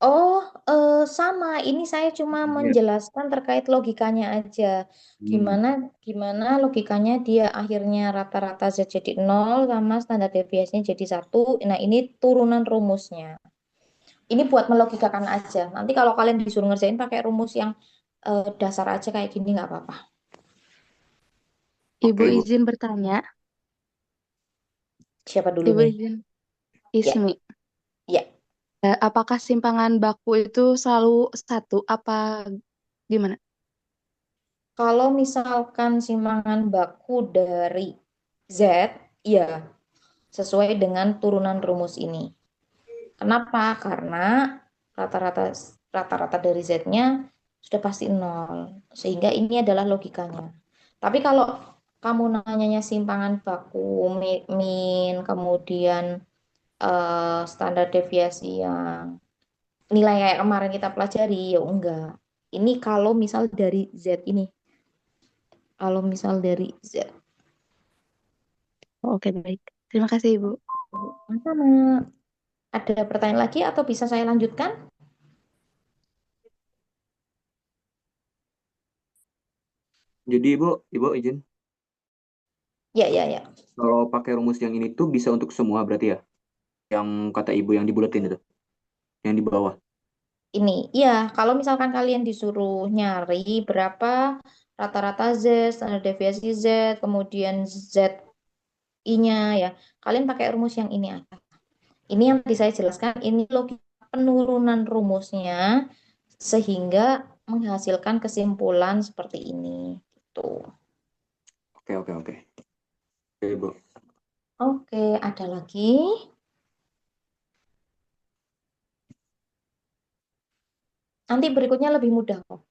Oh, sama. Ini saya cuma Iya. menjelaskan terkait logikanya aja. Hmm. Gimana logikanya dia akhirnya rata-rata Z jadi 0 sama standar deviasinya jadi 1. Nah, ini turunan rumusnya. Ini buat melogikakan aja. Nanti kalau kalian disuruh ngerjain pakai rumus yang dasar aja kayak gini nggak apa-apa. Ibu Oke Ibu. izin bertanya. Siapa dulu Ibu nih? izin. Ya, Ismi. ya. Apakah simpangan baku itu selalu satu? Apa gimana? Kalau misalkan simpangan baku dari Z, ya sesuai dengan turunan rumus ini. Kenapa? Karena rata-rata rata-rata dari Z-nya sudah pasti 0. Sehingga ini adalah logikanya. Tapi kalau kamu nanyanya simpangan baku, min, kemudian standar deviasi yang nilai kayak kemarin kita pelajari, ya enggak. Ini kalau misal dari Z ini. Kalau misal dari Z. Oke, baik. Terima kasih, Ibu. Sama. Ada pertanyaan lagi atau bisa saya lanjutkan? Jadi Ibu izin, Ya, ya, ya. kalau pakai rumus yang ini tuh bisa untuk semua berarti ya? Yang kata Ibu yang dibuletin itu, yang di bawah. Ini, ya, kalau misalkan kalian disuruh nyari berapa rata-rata Z, standar deviasi Z, kemudian ZI-nya ya, kalian pakai rumus yang ini aja. Ini yang tadi saya jelaskan, ini logika penurunan rumusnya sehingga menghasilkan kesimpulan seperti ini. Gitu. Oke, oke, oke. Oke, Ibu. Oke, ada lagi? Nanti berikutnya lebih mudah kok.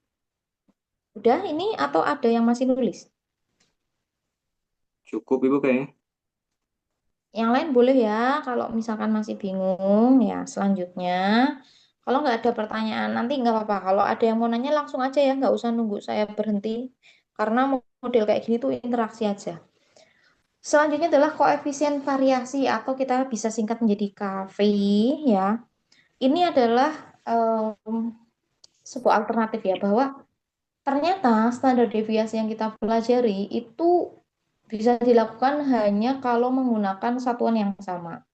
Udah ini atau ada yang masih nulis? Cukup Ibu kayaknya. Yang lain boleh ya, kalau misalkan masih bingung ya selanjutnya. Kalau nggak ada pertanyaan nanti nggak apa-apa. Kalau ada yang mau nanya langsung aja ya, nggak usah nunggu saya berhenti. Karena model kayak gini tuh interaksi aja. Selanjutnya adalah koefisien variasi atau kita bisa singkat menjadi KV ya. Ini adalah sebuah alternatif ya bahwa ternyata standar deviasi yang kita pelajari itu bisa dilakukan hanya kalau menggunakan satuan yang sama.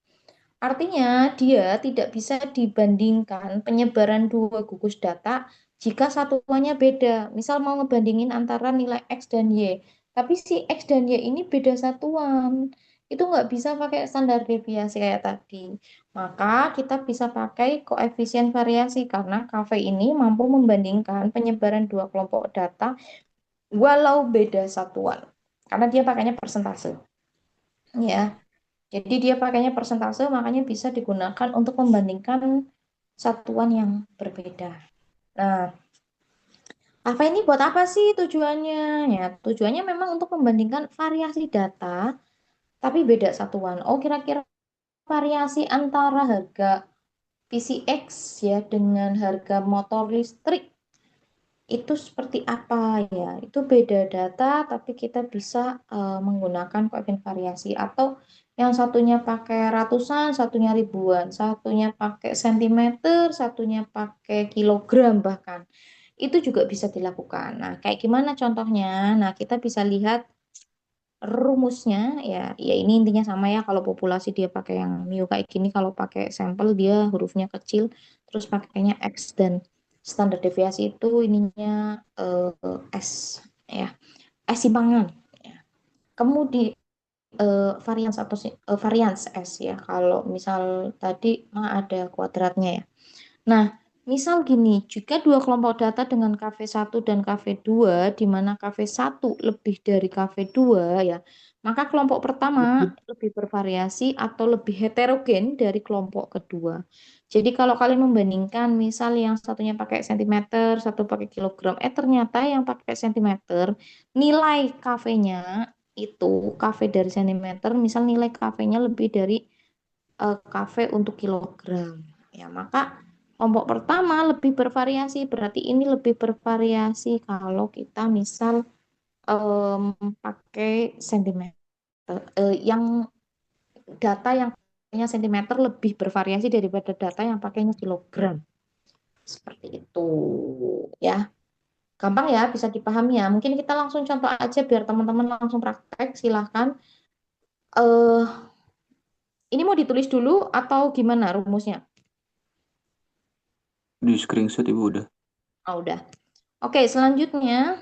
Artinya, dia tidak bisa dibandingkan penyebaran dua gugus data jika satuannya beda. Misal mau ngebandingin antara nilai X dan Y, tapi si X dan Y ini beda satuan. Itu nggak bisa pakai standar deviasi kayak tadi. Maka kita bisa pakai koefisien variasi karena KV ini mampu membandingkan penyebaran dua kelompok data walau beda satuan. Karena dia pakainya persentase. Ya, jadi dia pakainya persentase, makanya bisa digunakan untuk membandingkan satuan yang berbeda. Nah, apa ini buat apa sih tujuannya? Ya, tujuannya memang untuk membandingkan variasi data, tapi beda satuan. Oh, kira-kira variasi antara harga PCX ya dengan harga motor listrik itu seperti apa ya? Itu beda data, tapi kita bisa menggunakan koefisien variasi atau Yang satunya pakai ratusan, satunya ribuan, satunya pakai sentimeter, satunya pakai kilogram bahkan. Itu juga bisa dilakukan. Nah, kayak gimana contohnya? Nah, kita bisa lihat rumusnya ya, ya ini intinya sama ya. Kalau populasi dia pakai yang mu kayak gini, kalau pakai sampel dia hurufnya kecil, terus pakainya X dan standar deviasi itu ininya S ya, S simpangan. Ya. Kemudian varians atau varians S ya. Kalau misal tadi mah ada kuadratnya ya. Nah, misal gini, jika dua kelompok data dengan KV1 dan KV2, di mana KV1 lebih dari KV2 ya, maka kelompok pertama lebih bervariasi atau lebih heterogen dari kelompok kedua. Jadi kalau kalian membandingkan, misal yang satunya pakai sentimeter, satu pakai kilogram, ternyata yang pakai sentimeter, nilai KV-nya itu, KV dari sentimeter, misal nilai KV-nya lebih dari KV untuk kilogram. Ya, maka kelompok pertama lebih bervariasi, berarti ini lebih bervariasi kalau kita misal pakai sentimeter. Yang data yang pakainya sentimeter lebih bervariasi daripada data yang pakainya kilogram. Seperti itu ya. Gampang ya, bisa dipahami ya. Mungkin kita langsung contoh aja biar teman-teman langsung praktek. Silahkan. Ini mau ditulis dulu atau gimana rumusnya? Di screenshot Ibu udah. Oh, udah. Oke, selanjutnya.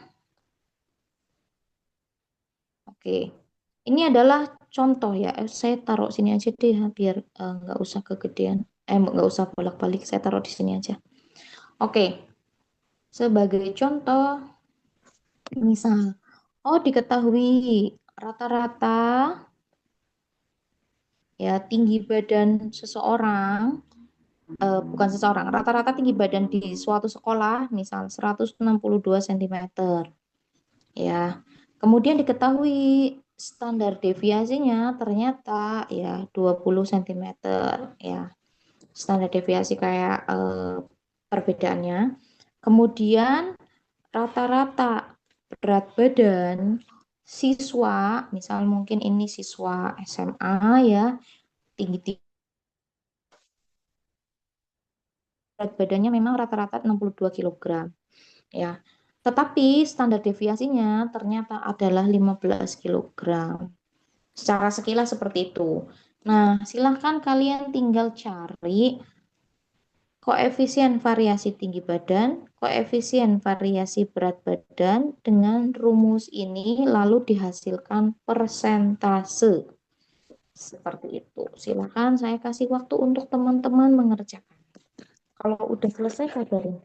Oke, ini adalah contoh ya. Saya taruh sini aja deh ya, biar nggak usah kegedean. Nggak usah bolak-balik. Saya taruh di sini aja. Oke, sebagai contoh, misal, oh diketahui rata-rata ya tinggi badan seseorang, bukan seseorang, rata-rata tinggi badan di suatu sekolah, misal 162 cm. Ya, kemudian diketahui standar deviasinya ternyata ya 20 cm ya. Standar deviasi kayak perbedaannya. Kemudian rata-rata berat badan siswa, misal mungkin ini siswa SMA ya, tinggi berat badannya memang rata-rata 62 kg ya. Tetapi standar deviasinya ternyata adalah 15 kg. Secara sekilas seperti itu. Nah, silahkan kalian tinggal cari koefisien variasi tinggi badan, koefisien variasi berat badan dengan rumus ini lalu dihasilkan persentase. Seperti itu. Silahkan saya kasih waktu untuk teman-teman mengerjakan. Kalau udah selesai kabarin.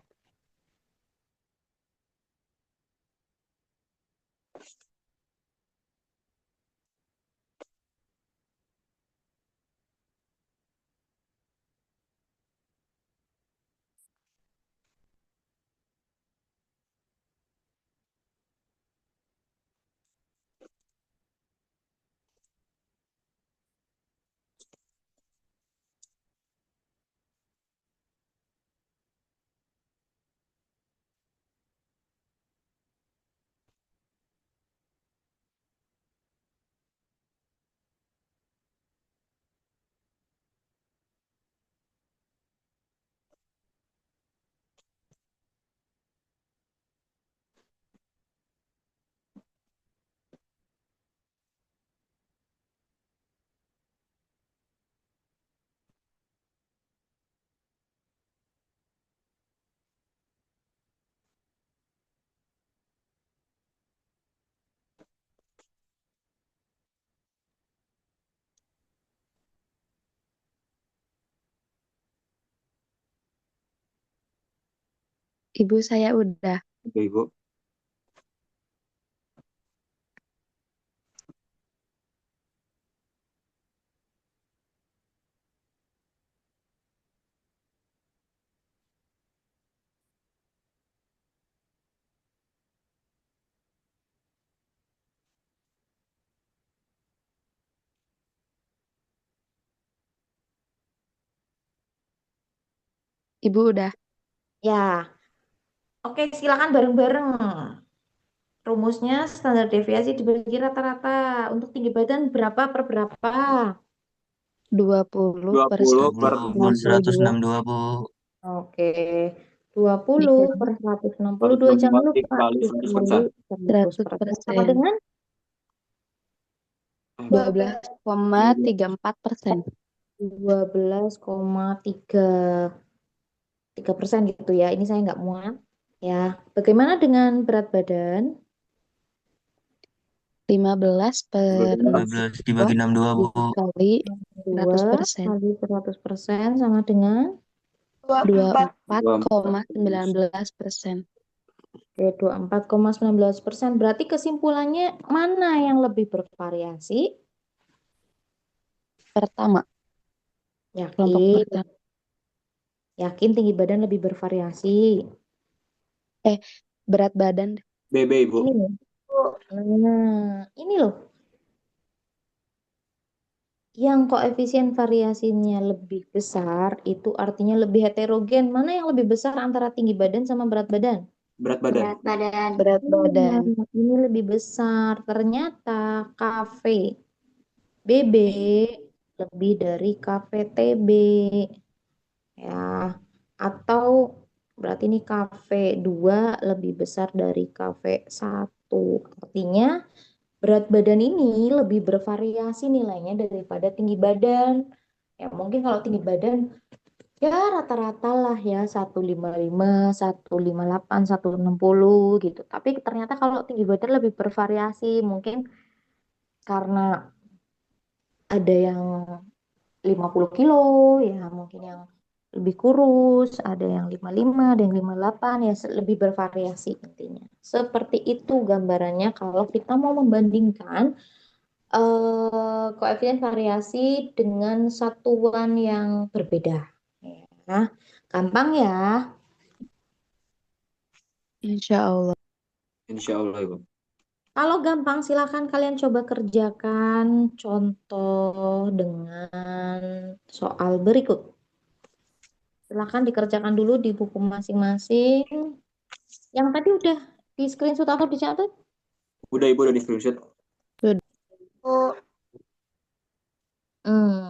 Ibu saya udah. Oke, Ibu. Ibu udah. Ya, oke, silakan bareng-bareng. rumusnya standar deviasi dibagi rata-rata. Untuk tinggi badan berapa per berapa? 20 per 20 per 20 per 162, Bu. Oke, 20 per 162. Jangan 162 lupa dikali 100%. dikali 100%. Sama 100%. dengan 12,34%. 12,3% gitu ya. Ini saya nggak muat ya. Bagaimana dengan berat badan? 15 per 15 dibagi 62, Bu. kali 2 100%. kali 100% sama dengan 24,19%. Oke, 24,19%. Berarti kesimpulannya mana yang lebih bervariasi? Pertama, kelompok Yakin, pertama. yakin tinggi badan lebih bervariasi. Berat badan BB, Ibu. Ini loh. Nah, ini loh. Yang koefisien variasinya lebih besar itu artinya lebih heterogen. Mana yang lebih besar antara tinggi badan sama berat badan? Berat badan. Berat badan. berat badan. Ini lebih besar. Ternyata KV BB lebih dari KVTB. Ya, atau berarti ini KV2 lebih besar dari KV1. Artinya berat badan ini lebih bervariasi nilainya daripada tinggi badan. Ya, mungkin kalau tinggi badan ya rata-rata lah ya 155, 158, 160 gitu. Tapi ternyata kalau tinggi badan lebih bervariasi, mungkin karena ada yang 50 kilo, ya mungkin yang lebih kurus, ada yang 55, ada yang 58, ya lebih bervariasi intinya. Seperti itu gambarannya kalau kita mau membandingkan koefisien variasi dengan satuan yang berbeda. Ya, gampang ya. Insya Allah. Insya Allah, Ibu. Kalau gampang silahkan kalian coba kerjakan contoh dengan soal berikut. Silahkan dikerjakan dulu di buku masing-masing. Yang tadi udah di screenshot atau dicatat? Udah, Ibu, udah di screenshot. Bu,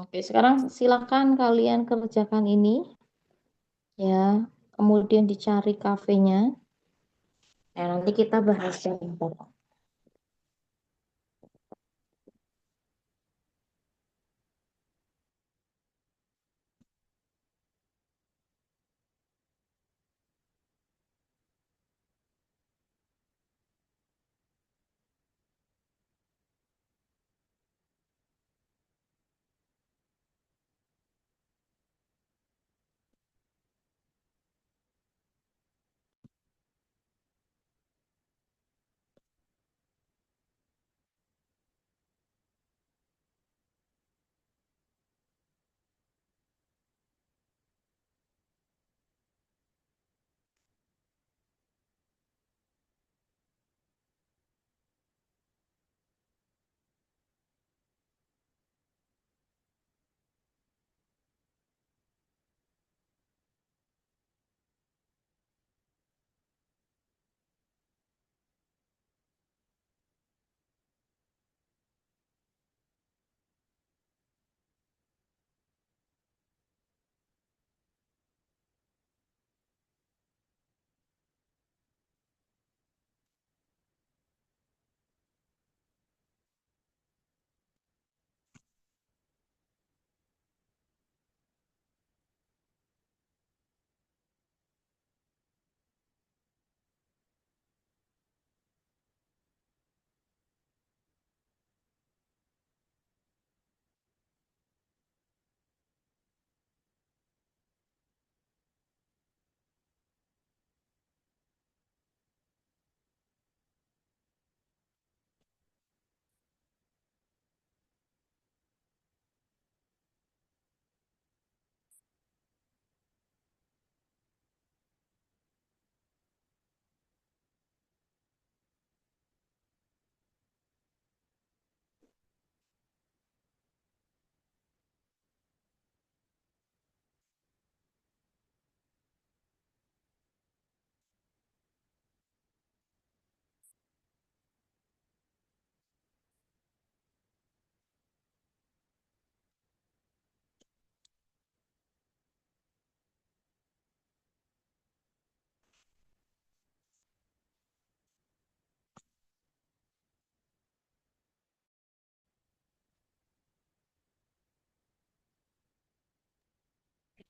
Oke, sekarang silakan kalian kerjakan ini. Ya, kemudian dicari kafenya. Nah, nanti kita bahas sebentar.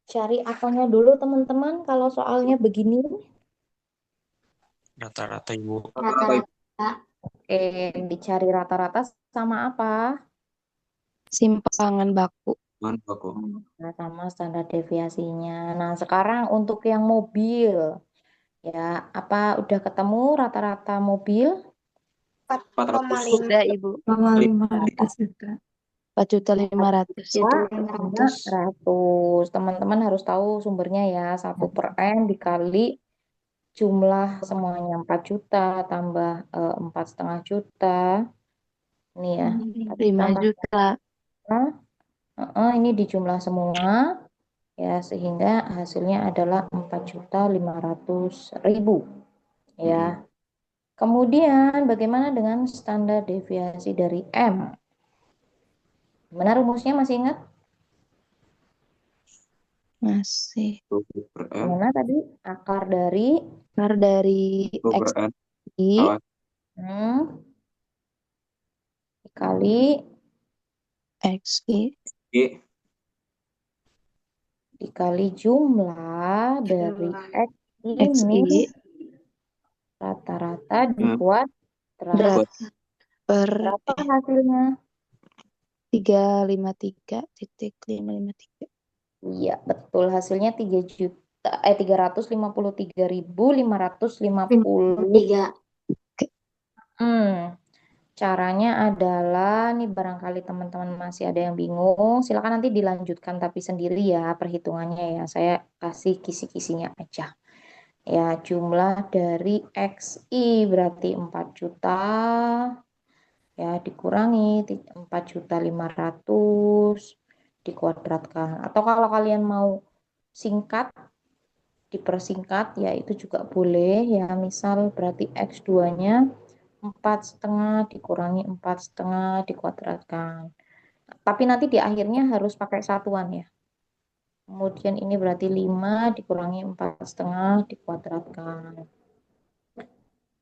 Cari akalnya dulu teman-teman kalau soalnya begini. Rata-rata Ibu. Rata-rata. Oke, dicari rata-rata sama apa? Simpangan baku. Mantap kok. Nah, sama standar deviasinya. Nah, sekarang untuk yang mobil, ya, apa udah ketemu rata-rata mobil? 400. Udah Ibu. 500 juta. 4.500.000. Itu 500. 500. Teman-teman harus tahu sumbernya ya. 1 per M dikali jumlah semuanya 4 juta tambah 4,5 juta. Ini ya. 5 Tambah juta. ini dijumlah semua ya sehingga hasilnya adalah 4.500.000 ya. Kemudian bagaimana dengan standar deviasi dari M? Gimana rumusnya masih ingat? Masih. 20 per M. Gimana tadi? Akar dari Akar dari 20 per X M. I hmm, dikali X I I. dikali jumlah dari X X ini I rata-rata Hmm. dikuadrat. berat per Berapa hasilnya? 353.553. Iya, betul. Hasilnya 353.550. 3. Caranya adalah, nih barangkali teman-teman masih ada yang bingung, silakan nanti dilanjutkan tapi sendiri ya perhitungannya ya. Saya kasih kisi-kisinya aja. Ya, jumlah dari XI berarti 4 juta. Ya, dikurangi 4.500.000 dikuadratkan. Atau kalau kalian mau singkat, dipersingkat ya itu juga boleh ya. Misal berarti X2-nya 4,5 dikurangi 4,5 dikuadratkan. Tapi nanti di akhirnya harus pakai satuan ya. Kemudian ini berarti 5 dikurangi 4,5 dikuadratkan.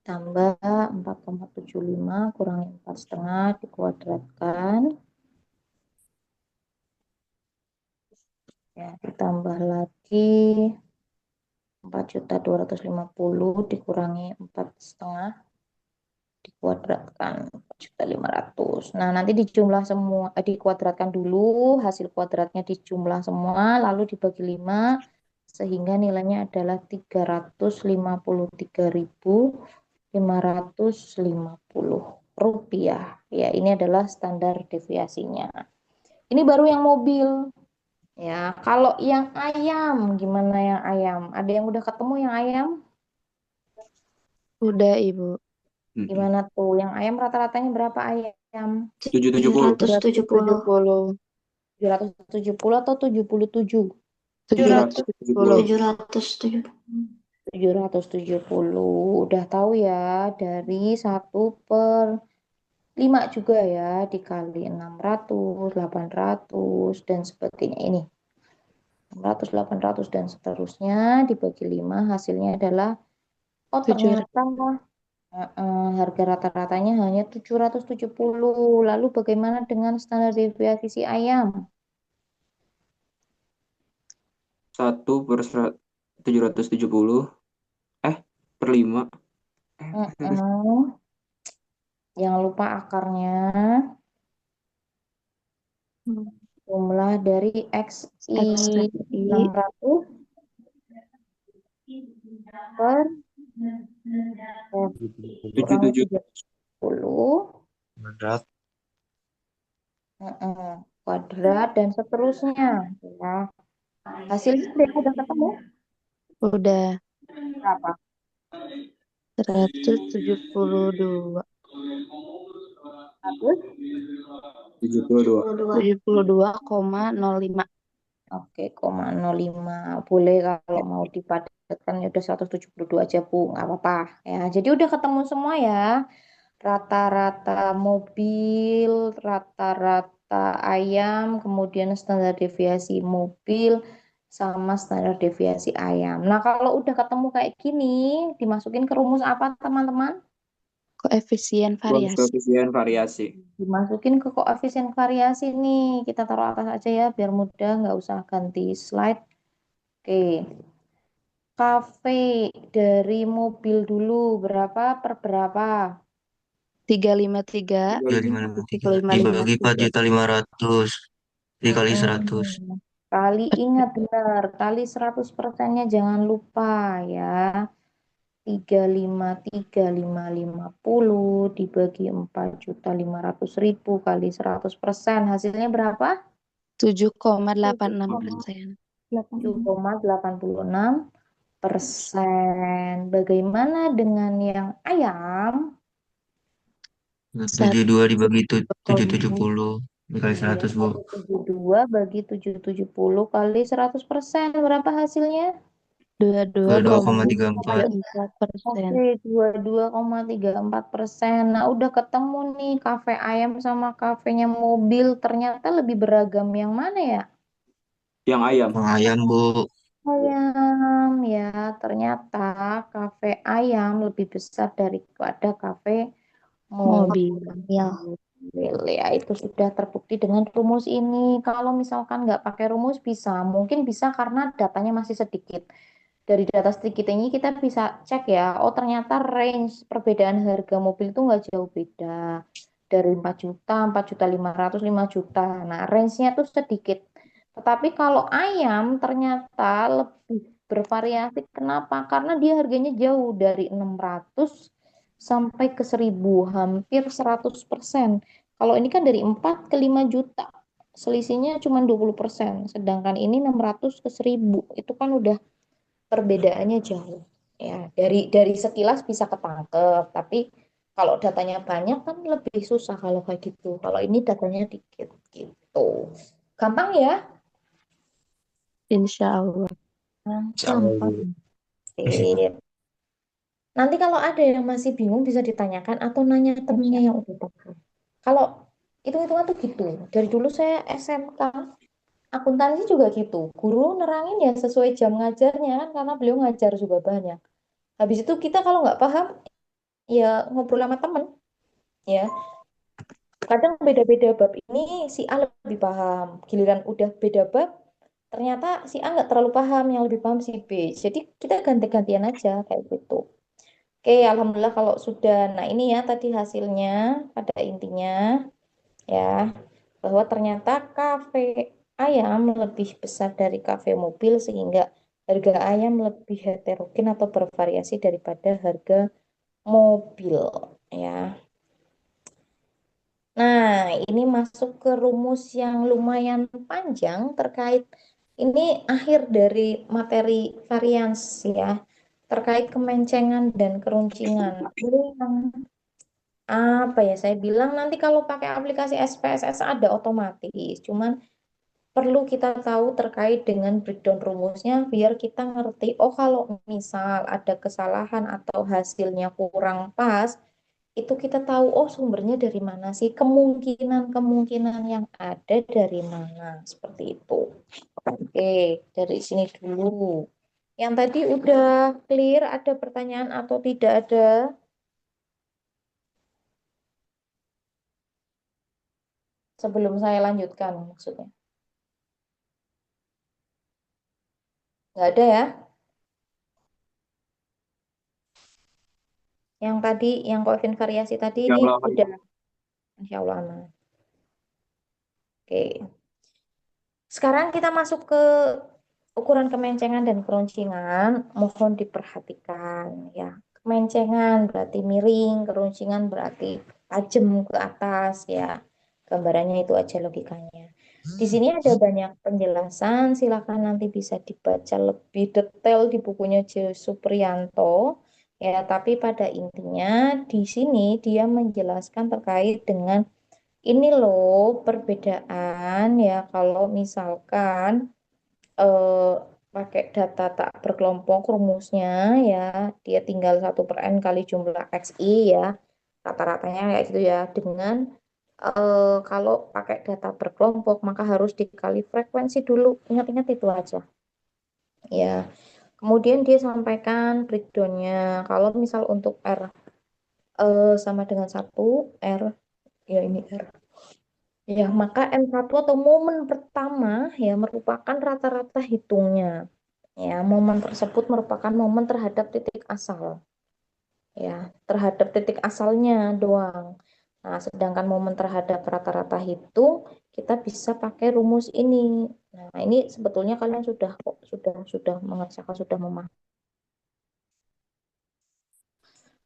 Tambah 4,75 kurangi 4,5 dikuadratkan. Ya, ditambah lagi 4.250 dikurangi 4,5 dikuadratkan 4.500. Nah, nanti dijumlah semua, dikuadratkan dulu, hasil kuadratnya dijumlah semua, lalu dibagi 5, sehingga nilainya adalah 353.550 rupiah. Ya, ini adalah standar deviasinya. Ini baru yang mobil. Ya, kalau yang ayam, gimana yang ayam? Ada yang udah ketemu yang ayam? Udah Ibu. Gimana tuh? Yang ayam rata-ratanya berapa ayam? 770. 770. 770 atau 77? 770. 770. 770. Udah tahu ya, dari 1/5 juga ya, dikali 600, 800, dan sebagainya ini. 600, 800, dan seterusnya, dibagi 5, hasilnya adalah, oh ternyata harga rata-ratanya hanya 770. Lalu bagaimana dengan standar deviasi si ayam? 1/770. Per 5. Jangan lupa akarnya. Jumlah dari XI XI 600 per kurang 77. 30 Berat. kuadrat dan seterusnya ya. Hasilnya udah ketemu udah berapa? 172. 72. 72,05. Oke, 0,05. Boleh kalau mau dipadatkan ya udah 172 aja Bu, nggak apa-apa ya. Jadi udah ketemu semua ya. Rata-rata mobil, rata-rata ayam, kemudian standar deviasi mobil, sama standar deviasi ayam. Nah, kalau udah ketemu kayak gini, dimasukin ke rumus apa teman-teman? Koefisien Rumus variasi. koefisien variasi. Dimasukin ke koefisien variasi nih. Kita taruh atas aja ya, biar mudah, nggak usah ganti slide. Oke. Kafe dari mobil dulu berapa per berapa? 353 Ya 553 dibagi 553. 4.500.000 dikali 100. Kali ingat benar, kali 100%-nya jangan lupa ya. 353.550 dibagi 4.500.000 kali 100%. Hasilnya berapa? 7,86%. 7,86%. Bagaimana dengan yang ayam? 72 dibagi 770 dikali 100, Bu. 72 bagi 770 kali 100%. Berapa hasilnya? 22,34. 22,34%. Oke, 22,34%. Nah, udah ketemu nih kafe ayam sama kafenya mobil. Ternyata lebih beragam yang mana ya? Yang ayam. Ayam, Bu. Ayam ya, ternyata kafe ayam lebih besar daripada kafe Mobil. mobil. Ya, itu sudah terbukti dengan rumus ini. Kalau misalkan nggak pakai rumus bisa, mungkin bisa karena datanya masih sedikit. Dari data sedikit ini kita bisa cek ya, oh ternyata range perbedaan harga mobil itu nggak jauh beda. Dari 4 juta, 4.500.000, 5 juta. Nah, range-nya tuh sedikit. Tetapi kalau ayam ternyata lebih bervariasi. Kenapa? Karena dia harganya jauh dari 600 sampai ke 1.000, hampir 100%. Kalau ini kan dari 4 ke 5 juta. Selisihnya cuma 20%. Sedangkan ini 600 ke 1.000. Itu kan udah perbedaannya jauh ya, dari sekilas bisa ketangkep, tapi kalau datanya banyak kan lebih susah kalau kayak gitu. Kalau ini datanya dikit gitu, gampang ya. Insya Allah. Gampang. Sip. Nanti kalau ada yang masih bingung bisa ditanyakan atau nanya temennya yang udah paham. Kalau hitung-hitungan tuh gitu, dari dulu saya SMK akuntansi juga gitu, guru nerangin ya sesuai jam ngajarnya kan, karena beliau ngajar juga banyak. Habis itu kita kalau nggak paham ya ngobrol sama temen ya. Kadang beda-beda bab ini si A lebih paham. Giliran udah beda bab, ternyata si A nggak terlalu paham, yang lebih paham si B. Jadi kita ganti-gantian aja kayak gitu. Oke, alhamdulillah kalau sudah. Nah ini ya tadi hasilnya pada intinya ya, bahwa ternyata kafe ayam lebih besar dari kafe mobil sehingga harga ayam lebih heterogen atau bervariasi daripada harga mobil ya. Nah, ini masuk ke rumus yang lumayan panjang terkait ini akhir dari materi varians ya, terkait kemencengan dan keruncingan. Ini yang apa ya, saya bilang nanti kalau pakai aplikasi SPSS ada otomatis, cuman perlu kita tahu terkait dengan breakdown rumusnya biar kita ngerti, oh kalau misal ada kesalahan atau hasilnya kurang pas, itu kita tahu oh sumbernya dari mana sih, kemungkinan-kemungkinan yang ada dari mana, seperti itu. Oke, dari sini dulu. Yang tadi udah clear, ada pertanyaan atau tidak ada? Sebelum saya lanjutkan maksudnya. Nggak ada ya? Yang tadi, yang koefisien variasi tadi Ya ini Allah. udah, Insya Allah aman. Oke. Sekarang kita masuk ke ukuran kemencengan dan keruncingan. Mohon diperhatikan ya. Kemencengan berarti miring, keruncingan berarti tajam ke atas ya. Gambarannya itu aja logikanya. Di sini ada banyak penjelasan, silakan nanti bisa dibaca lebih detail di bukunya J. Supriyanto. Ya, tapi pada intinya di sini dia menjelaskan terkait dengan ini loh perbedaan ya, kalau misalkan eh, pakai data tak berkelompok rumusnya ya, dia tinggal 1/n kali jumlah XI ya, rata-ratanya kayak gitu ya, dengan kalau pakai data berkelompok maka harus dikali frekuensi dulu, ingat-ingat itu aja ya. Kemudian dia sampaikan breakdownnya, kalau misal untuk R sama dengan 1 R, ya ini R. Ya, maka M1 atau momen pertama ya merupakan rata-rata hitungnya. Ya, momen tersebut merupakan momen terhadap titik asal. Ya, terhadap titik asalnya doang. Nah, sedangkan momen terhadap rata-rata hitung kita bisa pakai rumus ini. Nah, ini sebetulnya kalian sudah mengerjakan, sudah memahami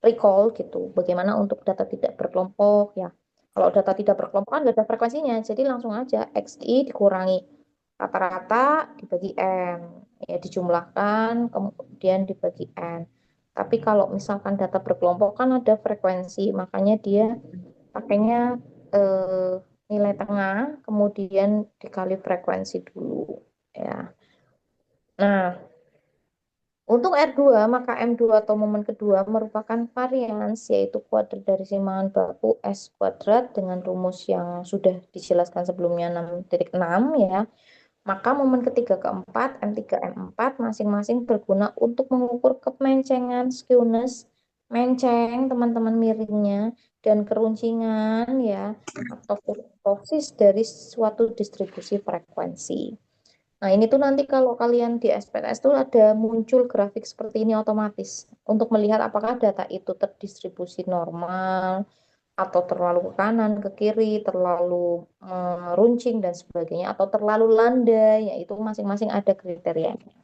recall gitu. Bagaimana untuk data tidak berkelompok ya. Kalau data tidak berkelompok kan nggak ada frekuensinya, jadi langsung aja XI dikurangi rata-rata dibagi N, ya dijumlahkan kemudian dibagi N. Tapi kalau misalkan data berkelompok kan ada frekuensi, makanya dia pakainya eh, nilai tengah kemudian dikali frekuensi dulu ya. Nah, untuk R2, maka M2 atau momen kedua merupakan varians, yaitu kuadrat dari simpangan baku S kuadrat dengan rumus yang sudah dijelaskan sebelumnya 6.6 ya. Maka momen ketiga keempat, M3, M4 masing-masing berguna untuk mengukur kemencengan skewness, menceng teman-teman miringnya, dan keruncingan ya, atau kurtosis dari suatu distribusi frekuensi. Nah, ini tuh nanti kalau kalian di SPSS tuh ada muncul grafik seperti ini otomatis untuk melihat apakah data itu terdistribusi normal atau terlalu ke kanan, ke kiri, terlalu runcing dan sebagainya atau terlalu landai, yaitu masing-masing ada kriterianya.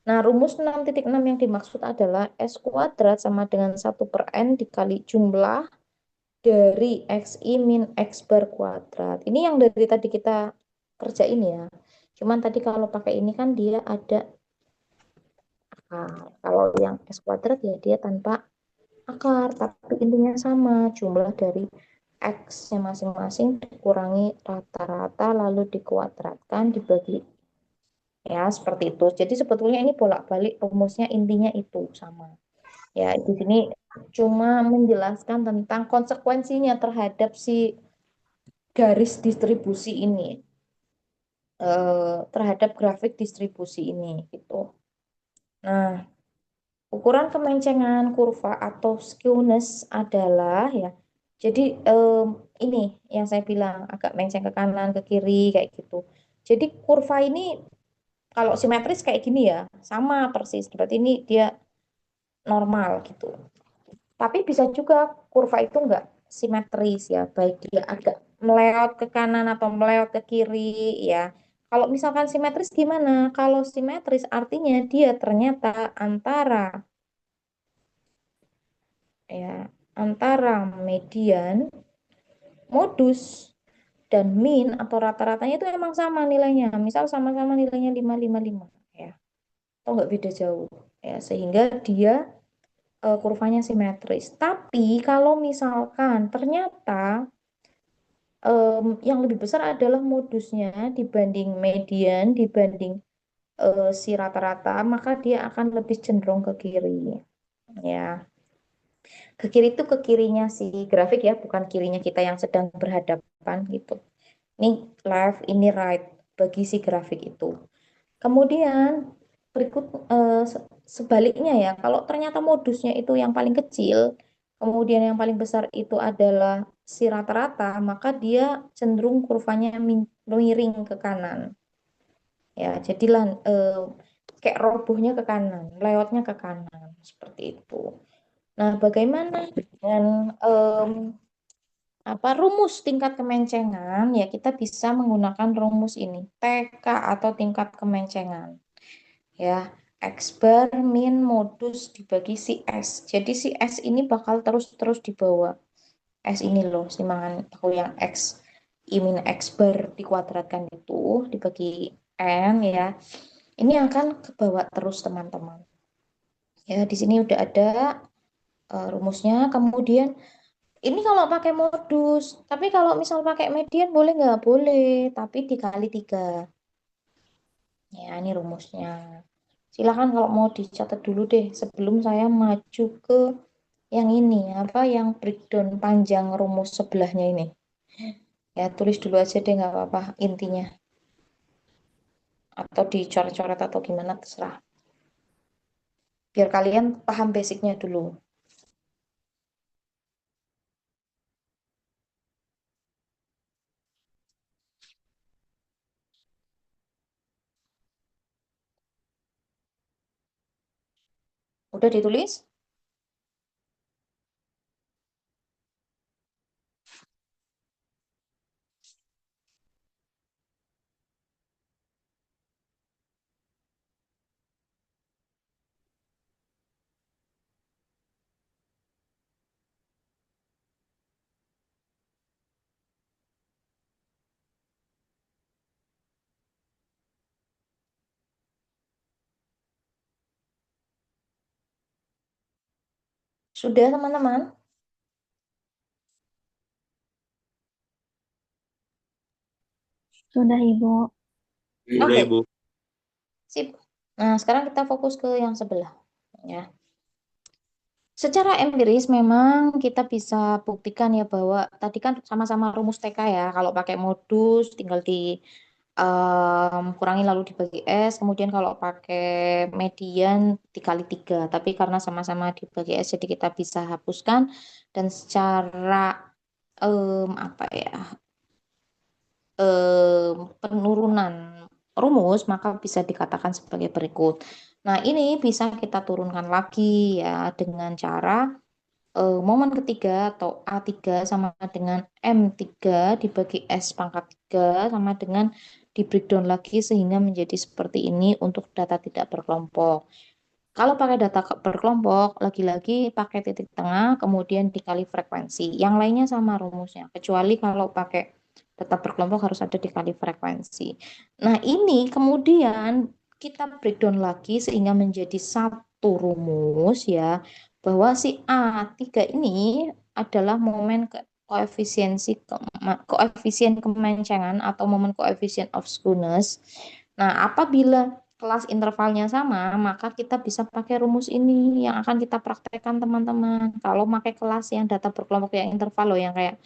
Nah, rumus 6.6 yang dimaksud adalah S kuadrat sama dengan 1/N dikali jumlah dari XI min X bar kuadrat. Ini yang dari tadi kita kerjain ya. Cuman tadi kalau pakai ini kan dia ada akar. Kalau yang S kuadrat ya dia tanpa akar, tapi intinya sama. Jumlah dari X-nya masing-masing dikurangi rata-rata lalu dikuadratkan dibagi ya seperti itu. Jadi sebetulnya ini bolak-balik rumusnya intinya itu sama. Ya, di sini cuma menjelaskan tentang konsekuensinya terhadap si garis distribusi ini, terhadap grafik distribusi ini gitu. Nah, ukuran kemencengan kurva atau skewness adalah ya. Jadi ini yang saya bilang agak menceng ke kanan ke kiri kayak gitu. Jadi kurva ini kalau simetris kayak gini ya, sama persis. Berarti ini dia normal gitu. Tapi bisa juga kurva itu enggak simetris ya, baik dia agak meleot ke kanan atau meleot ke kiri ya. Kalau misalkan simetris gimana? Kalau simetris artinya dia ternyata ya antara median, modus dan min atau rata-ratanya itu emang sama nilainya. Misal sama-sama nilainya 555 ya. Atau enggak beda jauh ya, sehingga dia kurvanya simetris. Tapi kalau misalkan ternyata yang lebih besar adalah modusnya dibanding median, dibanding si rata-rata, maka dia akan lebih cenderung ke kiri. Ya, ke kiri itu ke kirinya si grafik ya, bukan kirinya kita yang sedang berhadapan gitu. Ini left, ini right bagi si grafik itu. Kemudian berikut sebaliknya ya, kalau ternyata modusnya itu yang paling kecil, kemudian yang paling besar itu adalah si rata-rata, maka dia cenderung kurvanya miring ke kanan. Ya, jadilah kayak robohnya ke kanan, lewatnya ke kanan, seperti itu. Nah, bagaimana dengan apa rumus tingkat kemencengan? Ya, kita bisa menggunakan rumus ini, TK atau tingkat kemencengan. Ya, X bar min modus dibagi si S. Jadi si S ini bakal terus-terus di bawah. S ini loh, simangan aku yang X. I min X bar dikuadratkan itu dibagi N ya. Ini akan ke bawah terus teman-teman. Ya, di sini udah ada rumusnya. Kemudian ini kalau pakai modus. Tapi kalau misal pakai median boleh nggak? Boleh, tapi dikali 3. Ya, ini rumusnya. Silakan kalau mau dicatat dulu deh sebelum saya maju ke yang ini, apa yang breakdown panjang rumus sebelahnya ini. Ya, tulis dulu aja deh nggak apa-apa intinya. Atau dicoret-coret atau gimana terserah. Biar kalian paham basicnya dulu. Udah ditulis? Sudah, teman-teman? Sudah, Ibu. Sudah, Oke, Ibu. sip. Nah, sekarang kita fokus ke yang sebelah. Ya. Secara empiris memang kita bisa buktikan ya bahwa tadi kan sama-sama rumus TK ya. Kalau pakai modus tinggal di kurangi lalu dibagi S. Kemudian kalau pakai median dikali 3. Tapi karena sama-sama dibagi S jadi kita bisa hapuskan. Dan secara apa ya, penurunan rumus maka bisa dikatakan sebagai berikut. Nah, ini bisa kita turunkan lagi ya dengan cara momen ketiga atau A3 sama dengan M3 dibagi S pangkat 3 sama dengan di breakdown lagi sehingga menjadi seperti ini untuk data tidak berkelompok. Kalau pakai data berkelompok, lagi-lagi pakai titik tengah, kemudian dikali frekuensi. Yang lainnya sama rumusnya, kecuali kalau pakai data berkelompok harus ada dikali frekuensi. Nah, ini kemudian kita breakdown lagi sehingga menjadi satu rumus ya, bahwa si A3 ini adalah momen koefisien kemencengan atau momen koefisien of skewness. Nah, apabila kelas intervalnya sama, maka kita bisa pakai rumus ini yang akan kita praktekkan teman-teman. Kalau pakai kelas yang data berkelompok yang interval loh, yang kayak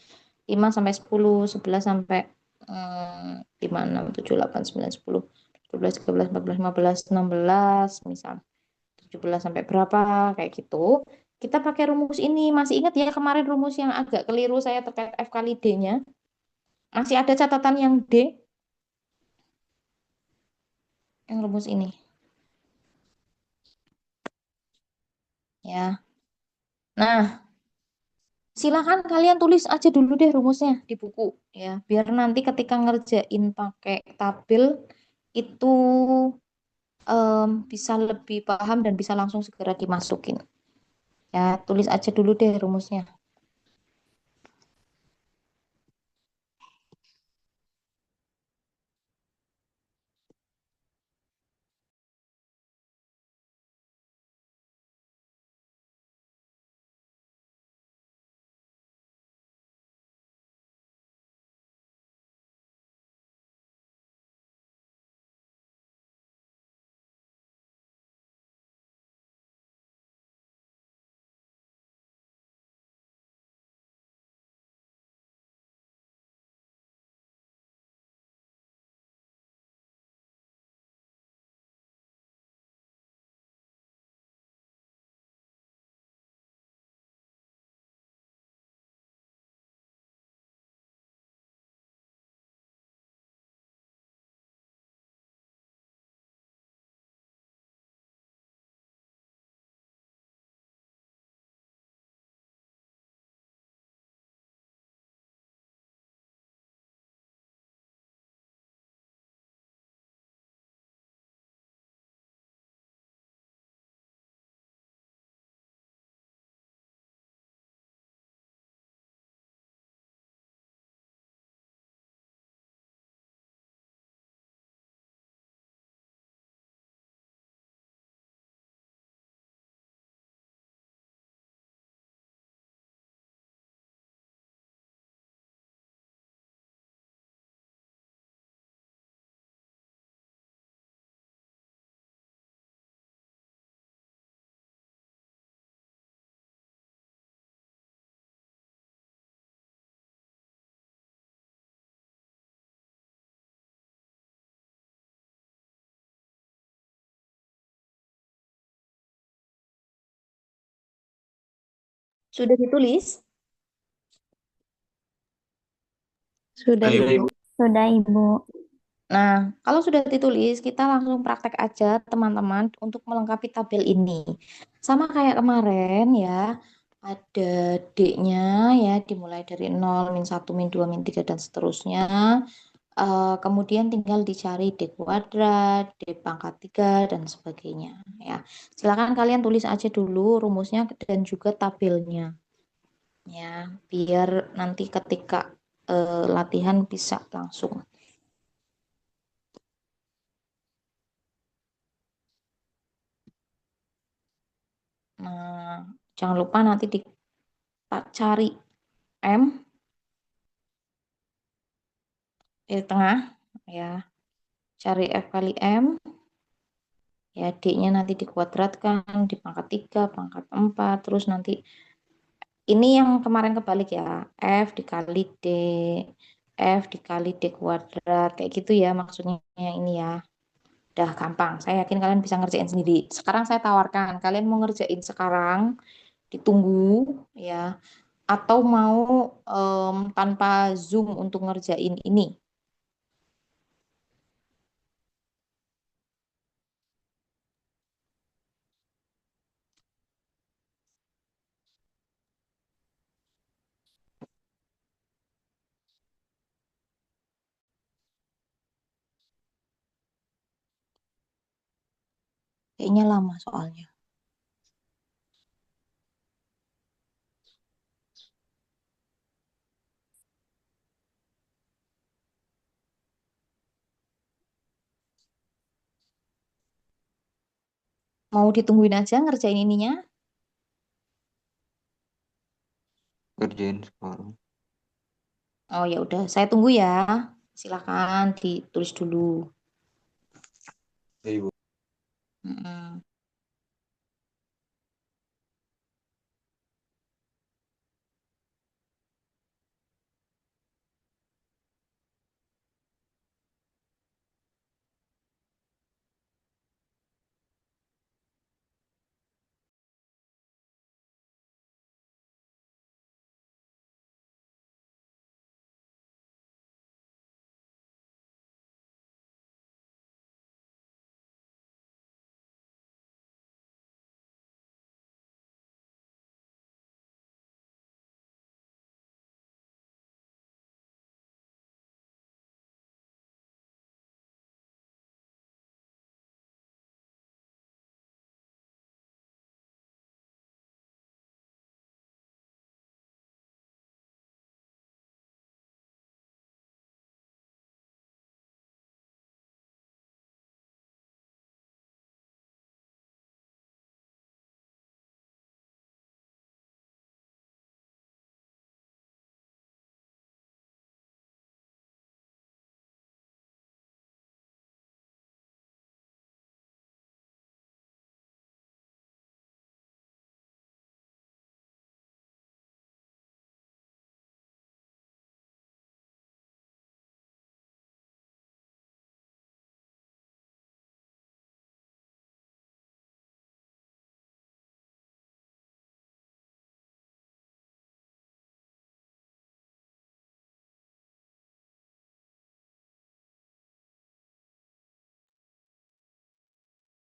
5 sampai 10, 11 sampai 5, 6, 7, 8, 9, 10, 12, 13, 14, 15, 16, misal 17 sampai berapa, kayak gitu. Kita pakai rumus ini. Masih ingat ya kemarin rumus yang agak keliru saya terkait F kali D-nya? Masih ada catatan yang D, yang rumus ini. Ya. Nah, silakan kalian tulis aja dulu deh rumusnya di buku ya, biar nanti ketika ngerjain pakai tabel itu bisa lebih paham dan bisa langsung segera dimasukin. Ya, tulis aja dulu deh rumusnya. Sudah ditulis? Sudah, Ayo, Ibu. Sudah, Ibu. Nah, kalau sudah ditulis, kita langsung praktek aja teman-teman untuk melengkapi tabel ini. Sama kayak kemarin ya, ada D-nya ya, dimulai dari 0, min 1, min 2, min 3, dan seterusnya. Kemudian tinggal dicari D kuadrat, D pangkat 3, dan sebagainya. Ya, silakan kalian tulis aja dulu rumusnya dan juga tabelnya. Ya, biar nanti ketika latihan bisa langsung. Nah, jangan lupa nanti dicari M di tengah, ya. Cari F kali M, ya D-nya nanti dikuadratkan, di pangkat 3, pangkat 4, terus nanti ini yang kemarin kebalik ya, F dikali D, F dikali D kuadrat, kayak gitu ya maksudnya ini ya. Udah gampang, saya yakin kalian bisa ngerjain sendiri. Sekarang saya tawarkan, kalian mau ngerjain sekarang, ditunggu ya, atau mau tanpa Zoom untuk ngerjain ini? Kayaknya lama soalnya. Mau ditungguin aja ngerjain ininya? Kerjain sekarang. Oh ya udah, saya tunggu ya. Silakan ditulis dulu. Ya, Ibu. Mm-mm.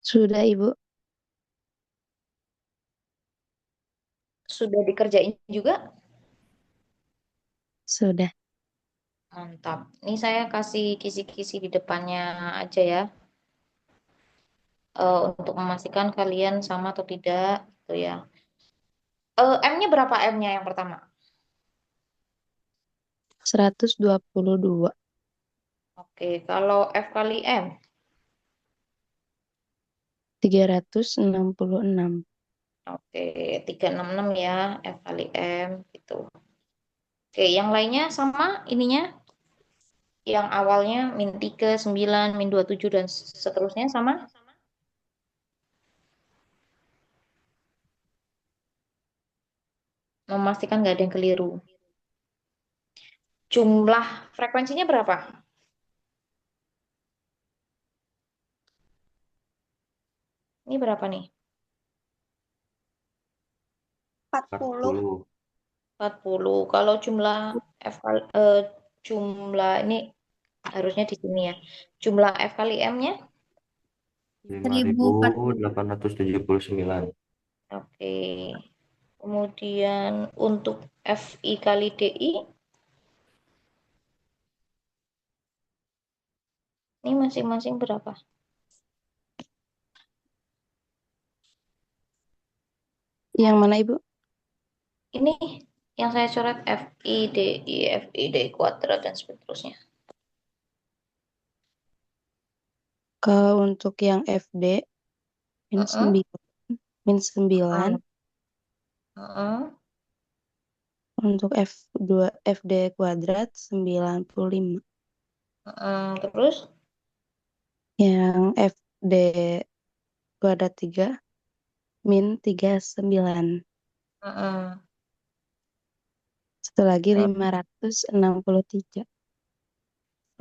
Sudah, Ibu. Sudah dikerjain juga? Sudah. Mantap. Ini saya kasih kisi-kisi di depannya aja ya. Untuk memastikan kalian sama atau tidak, gitu ya. M-nya berapa M-nya yang pertama? 122. Oke, kalau F kali M? 366. Oke, 366 ya, F kali M, gitu. Oke, yang lainnya sama ininya? Yang awalnya min 3, 9, min 27, dan seterusnya sama? Memastikan nggak ada yang keliru. Jumlah frekuensinya berapa? Ini berapa nih? 40. 40. Kalau jumlah jumlah ini Harusnya di sini ya. Jumlah F kali M-nya? 5.879. Oke. Kemudian untuk FI kali DI, ini masing-masing berapa? Yang mana Ibu? Ini yang saya coret FI DI kuadrat dan seterusnya. Untuk yang FD min Heeh. 9. Heeh. Untuk FD kuadrat 95. Terus Yang FD kuadrat 3 min 39. heeh. Satu lagi 563.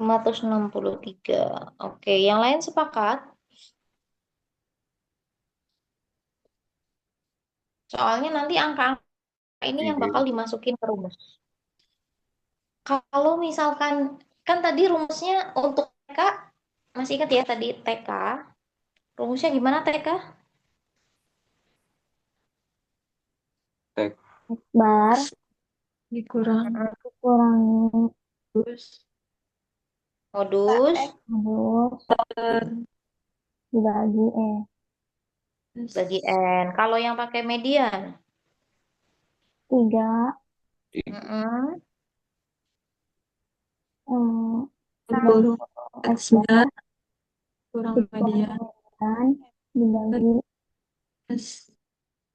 563. Oke, yang lain sepakat? Soalnya nanti angka-angka ini yang bakal dimasukin ke rumus. Kalau misalkan, kan tadi rumusnya untuk TK, masih ingat ya tadi TK? Rumusnya gimana TK? Bar Dikurangi kurangi terus Modus modus dibagi bagi N. Kalau yang pakai median? 3 Mm-mm. puluh X X9 bar kurang dikurangi median median dibagi S.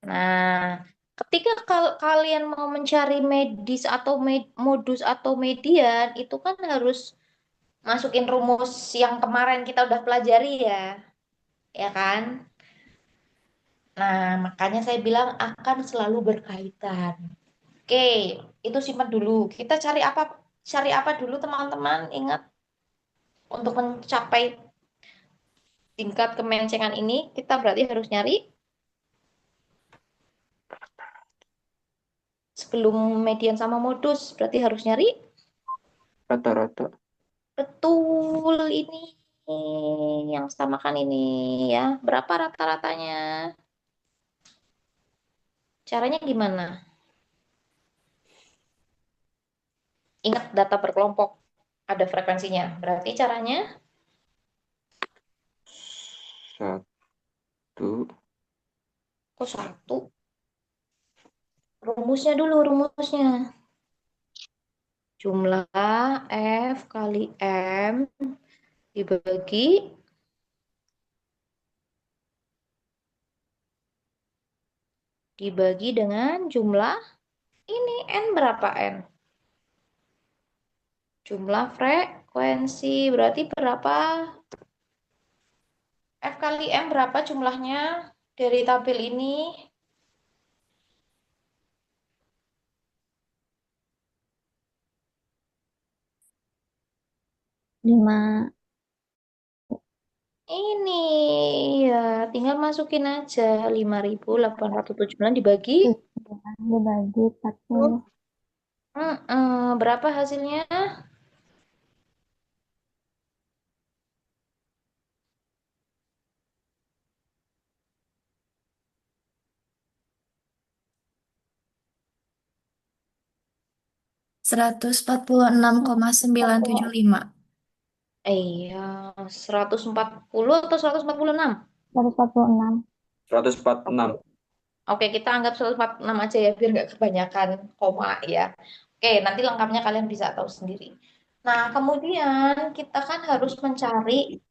Nah, ketika kalian mau mencari medis atau modus atau median, itu kan harus masukin rumus yang kemarin kita udah pelajari ya kan? Nah, makanya saya bilang akan selalu berkaitan. Oke, itu simpan dulu. Kita cari apa dulu teman-teman? Ingat, untuk mencapai tingkat kemencengan ini, kita berarti harus nyari sebelum median sama modus, berarti harus nyari. Rata-rata. Betul, ini yang samakan ini ya. Berapa rata-ratanya? Caranya gimana? Ingat data per kelompok, ada frekuensinya. Berarti caranya Satu. kok satu? Rumusnya dulu, rumusnya. Jumlah F kali M dibagi dengan jumlah ini N berapa N? Jumlah frekuensi berarti berapa? F kali M berapa jumlahnya dari tabel ini? 5 Ini ya tinggal masukin aja 5.879 dibagi. dibagi 40 Berapa hasilnya? 146,975 Iya, 140 atau 146? 146 146. Oke, kita anggap 146 aja ya, biar nggak kebanyakan koma ya. Oke, nanti lengkapnya kalian bisa tahu sendiri. Nah, kemudian kita kan harus mencari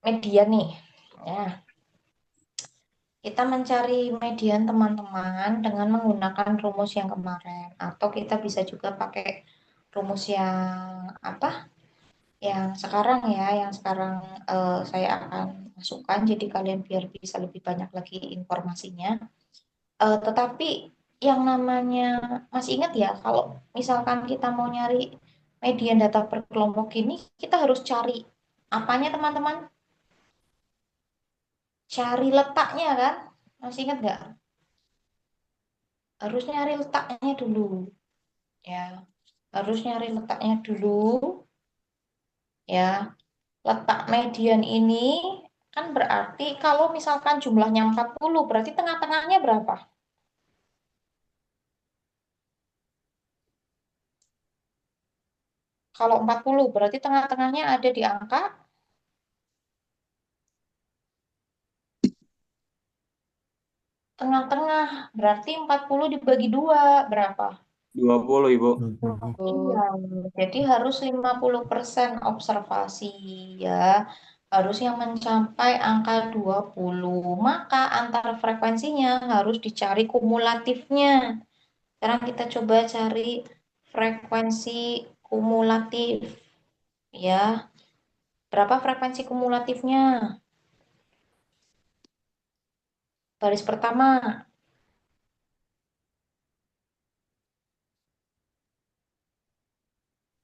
median nih. Ya, kita mencari median teman-teman dengan menggunakan rumus yang kemarin. Atau kita bisa juga pakai rumus yang apa? Yang sekarang ya, yang sekarang saya akan masukkan. Jadi kalian biar bisa lebih banyak lagi informasinya. Tetapi yang namanya, masih ingat ya, kalau misalkan kita mau nyari median data per kelompok ini, kita harus cari apanya teman-teman? Cari letaknya kan? Masih ingat nggak? Harus nyari letaknya dulu. Ya, harus nyari letaknya dulu. ya. Letak median ini kan berarti kalau misalkan jumlahnya 40, berarti tengah-tengahnya berapa? Kalau 40 berarti tengah-tengahnya ada di angka tengah-tengah. Berarti 40 dibagi 2 berapa? 20, Ibu. Iya, jadi harus 50% observasi ya. Harus yang mencapai angka 20. Maka antar frekuensinya harus dicari kumulatifnya. Sekarang kita coba cari frekuensi kumulatif ya. Berapa frekuensi kumulatifnya? Baris pertama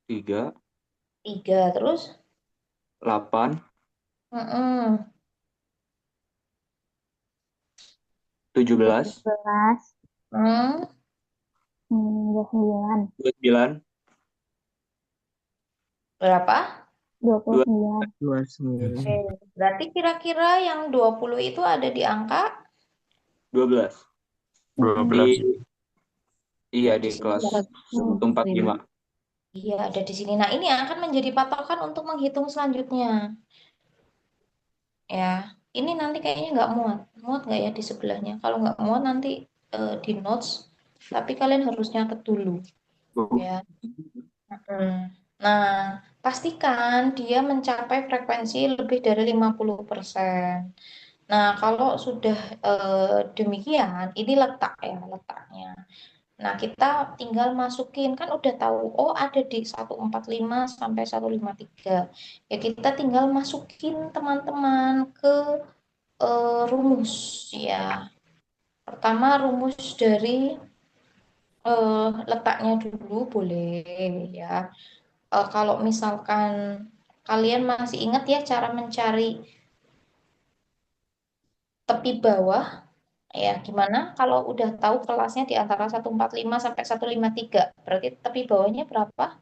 3, 3, terus 8, mm-mm, 17, 11, mm, 29, 29, berapa? 29, 29. Oke, berarti kira-kira yang 20 itu ada di angka 12. 12. Iya, di di sini kelas ya. 145. Iya, ada di sini. Nah, ini yang akan menjadi patokan untuk menghitung selanjutnya. Ya, ini nanti kayaknya nggak muat. Muat nggak ya di sebelahnya? Kalau nggak muat nanti di notes. Tapi kalian harus nyatet dulu. Ya. Mm. Nah, pastikan dia mencapai frekuensi lebih dari 50%. Nah, kalau sudah demikian, ini letak ya, letaknya. Nah, kita tinggal masukin, kan udah tahu, oh ada di 145 sampai 153. Ya, kita tinggal masukin teman-teman ke rumus ya. Pertama, rumus dari letaknya dulu boleh ya. Kalau misalkan kalian masih ingat ya cara mencari tepi bawah, ya gimana kalau udah tahu kelasnya di antara 145 sampai 153, berarti tepi bawahnya berapa?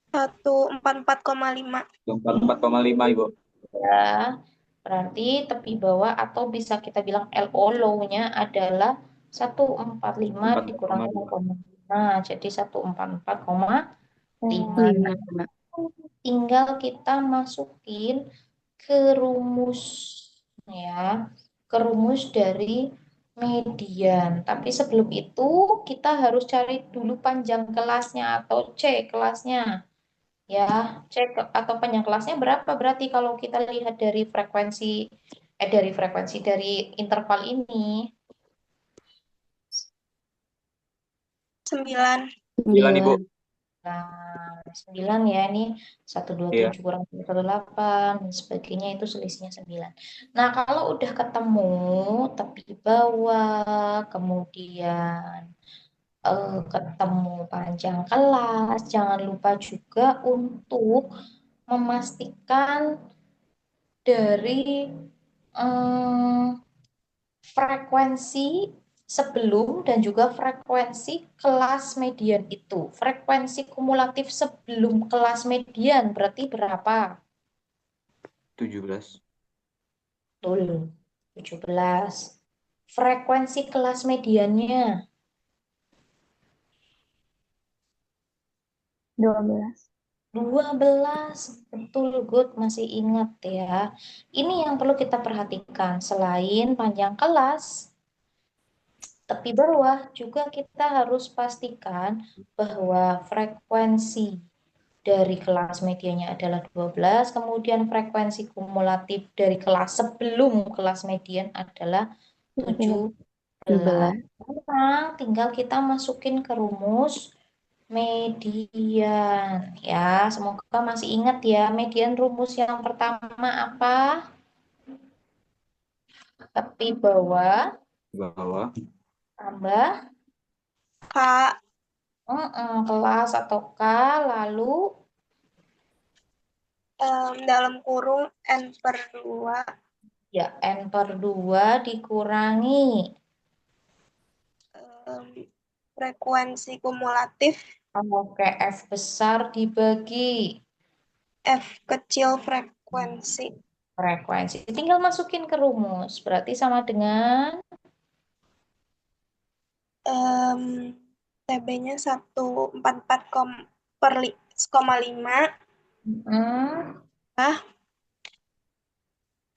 144,5. 44,5, Ibu. Ya, berarti tepi bawah atau bisa kita bilang LO low-nya adalah 145 dikurangi 4,5. 0,5, jadi 144,5. Lima. Tinggal kita masukin ke rumus ya, ke rumus dari median. Tapi sebelum itu kita harus cari dulu panjang kelasnya atau C kelasnya. Ya, atau panjang kelasnya berapa? Berarti kalau kita lihat dari dari interval ini 9. 9, Ibu. nah, 9 ya, ini Iya. 127 kurang 118 dan sebagainya, itu selisihnya 9. Nah, kalau udah ketemu tepi bawah, kemudian ketemu panjang kelas, jangan lupa juga untuk memastikan dari frekuensi sebelum dan juga frekuensi kelas median itu. Frekuensi kumulatif sebelum kelas median berarti berapa? 17. Betul, 17. Frekuensi kelas mediannya 12, 12. Betul, good, masih ingat ya. Ini yang perlu kita perhatikan. Selain panjang kelas, tepi bawah juga kita harus pastikan bahwa frekuensi dari kelas medianya adalah 12, kemudian frekuensi kumulatif dari kelas sebelum kelas median adalah 17. Sekarang tinggal kita masukin ke rumus median ya. Semoga masih ingat ya. Median rumus yang pertama apa? Tepi bawah Bawah. tambah Kak, kelas atau K, lalu dalam kurung N/2. ya N/2 dikurangi Frekuensi kumulatif oke F besar dibagi F kecil frekuensi. Frekuensi. Tinggal masukin ke rumus. Berarti sama dengan TB-nya 144 per 5 mm,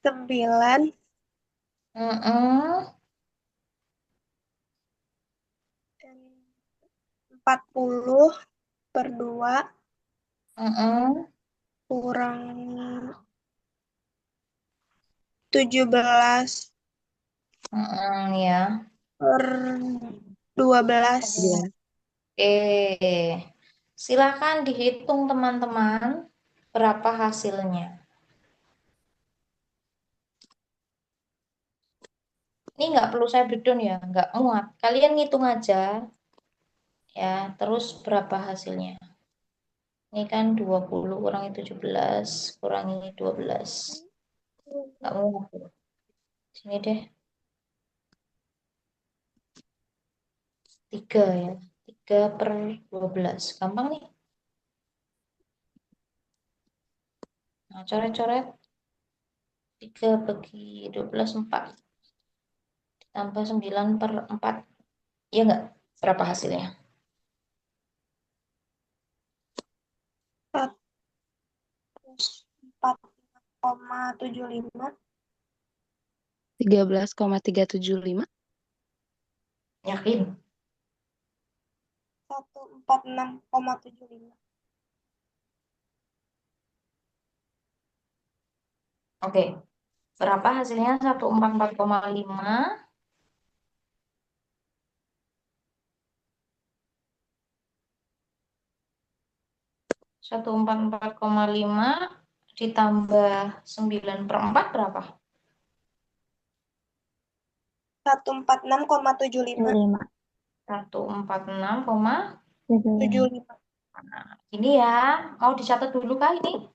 9 mm, dan 40 per 2 mm, kurang 17 ya. per 12. Iya. Oke. Silakan dihitung teman-teman berapa hasilnya. Ini nggak perlu saya breakdown ya, nggak muat. Kalian ngitung aja ya, terus berapa hasilnya. Ini kan 20 kurangi 17, kurangi 12. Nggak muat. Sini deh, 3 ya. 3 per 12. Gampang nih. Nah, coret-coret. 3 bagi 12, 4. Tambah 9 per 4. Iya nggak? Berapa hasilnya? 104,75. 13,375. Yakin? 146,75. Oke. Berapa hasilnya? 144,5. 144,5 ditambah 9 per 4 berapa? 146,75. 75. 146,75. 75. Ini ya, mau dicatat dulu kah ini?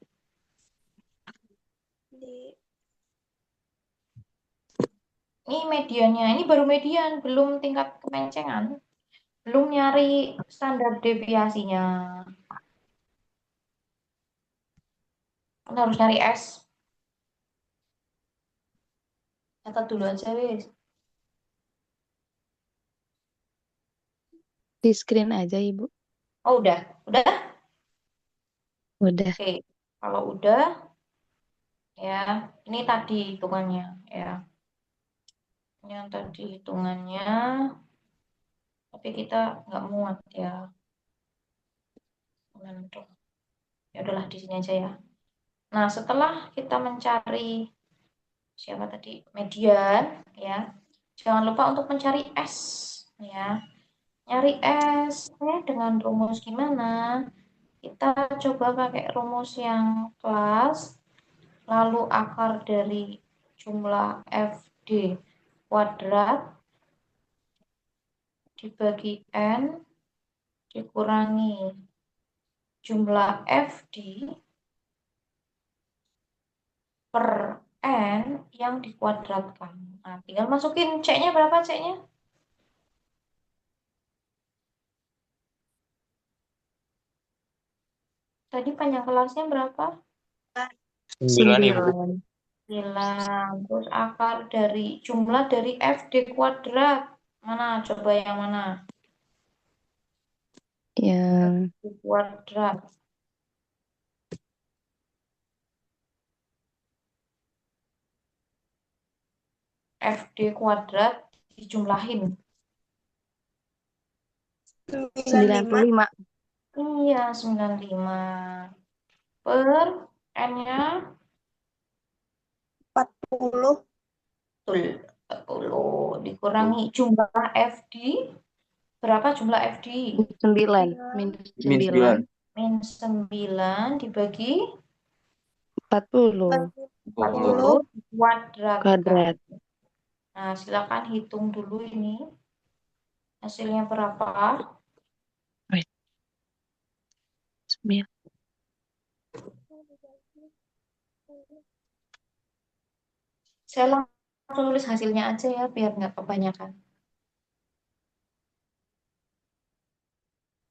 Di Ini mediannya, ini baru median, belum tingkat kemencengan. Belum nyari standar deviasinya. Kan harus nyari S. Catat dulu aja, wis. Di screen aja, Ibu. Oh, udah. Udah? Udah. Oke. Kalau udah, ya, ini tadi hitungannya, ya. Yang tadi hitungannya, tapi kita nggak muat ya. Ya udahlah di sini aja ya. Nah, setelah kita mencari siapa tadi median, ya, jangan lupa untuk mencari S, ya. Nyari S dengan rumus gimana? Kita coba pakai rumus yang kelas, lalu akar dari jumlah FD kuadrat dibagi N dikurangi jumlah FD per N yang dikuadratkan. Nah, tinggal masukin C-nya berapa C-nya? Tadi panjang kelasnya berapa? 9 Ibu. 9. Terus akar dari jumlah dari FD kuadrat. Mana? Coba yang mana? Yang FD kuadrat. FD kuadrat dijumlahin. 95. 95. Iya, 95. Per N-nya 40. betul, 40. Dikurangi jumlah FD. Berapa jumlah FD? 9. Minus Min 9. 9. Min 9 dibagi 40 40 kuadrat. kuadrat. Nah, silakan hitung dulu ini. Hasilnya berapa? Wait. 9. Saya langsung tulis hasilnya aja ya, biar nggak kebanyakan.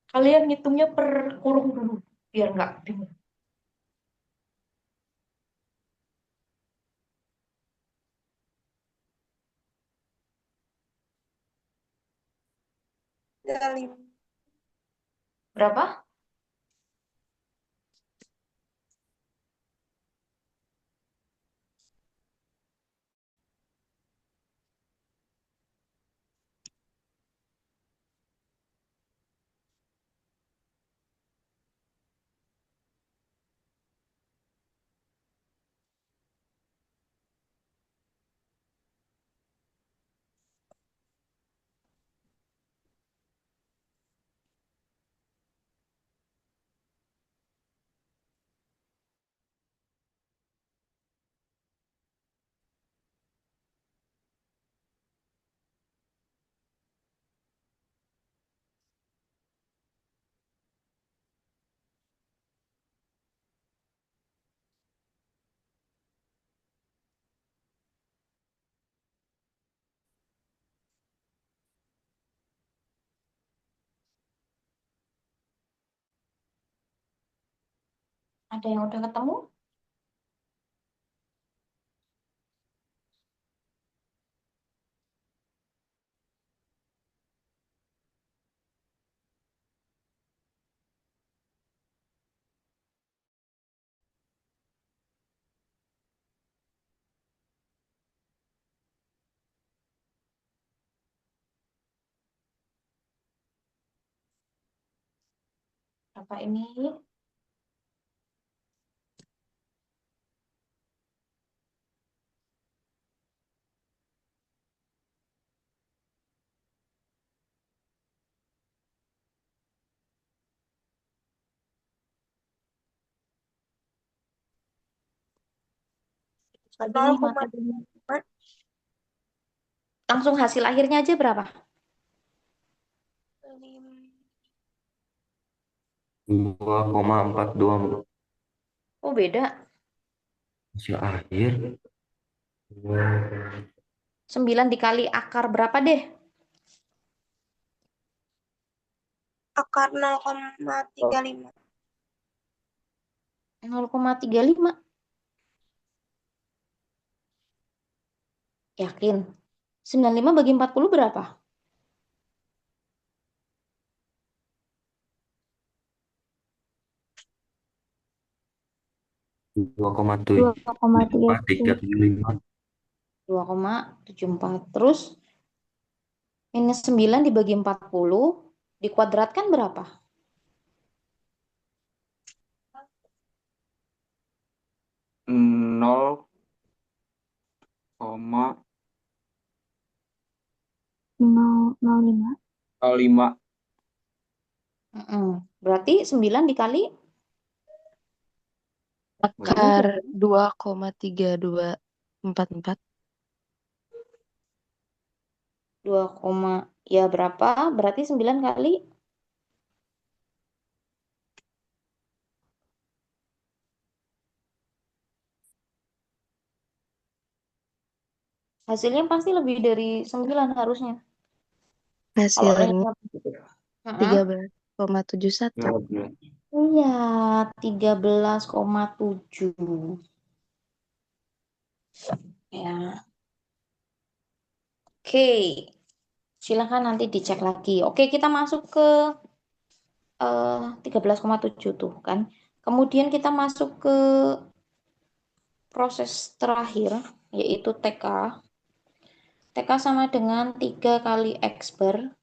Kalian ngitungnya per kurung dulu, biar nggak bingung. 35. Berapa? Ada yang udah ketemu? Berapa ini? Lagi nih materinya. 0,5. Langsung hasil akhirnya aja berapa? 2,42 Oh, beda. hasil akhir. 9 dikali akar berapa deh? Akar 0,35. 0,35. Yakin? 95 bagi 40 berapa? 2,74 2,74. Terus minus 9 dibagi 40 dikuadratkan berapa? 0,05. 0,05. Berarti 9 dikali Akar 2,3244. 2, ya berapa? Berarti 9 kali hasilnya pasti lebih dari 9 harusnya. Kalau Hasilnya Heeh. 13,71. Iya, 13,7. Ya. Oke. Silakan nanti dicek lagi. Oke, kita masuk ke 13,7 tuh kan. Kemudian kita masuk ke proses terakhir, yaitu TK. TK sama dengan 3 kali X bar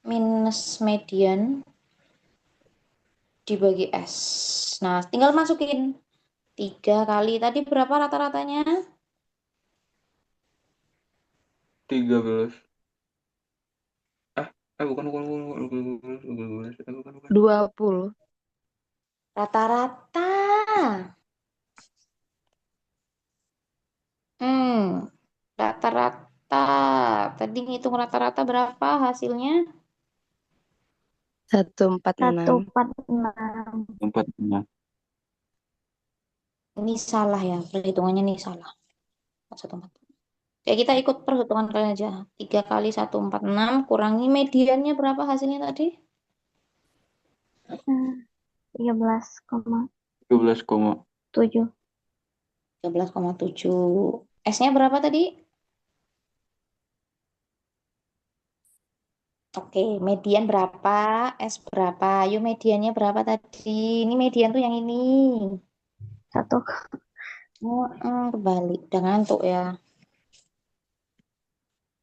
minus median dibagi S. Nah, tinggal masukin 3 kali. Tadi berapa rata-ratanya? 13. Bukan. 20. Rata-rata. Rata-rata. Tadi ngitung rata-rata berapa hasilnya? 146. 146. 4,6. Ini salah ya, perhitungannya ini salah. 146. Ya, kita ikut perhitungan kalian aja. 3 kali 146 kurangi mediannya berapa hasilnya tadi? 13,7. 12,7. 13,7. S-nya berapa tadi? Oke, median berapa? S berapa? Yuk mediannya berapa tadi? Ini median tuh yang ini. 1. Oh, kebalik. Udah ngantuk ya.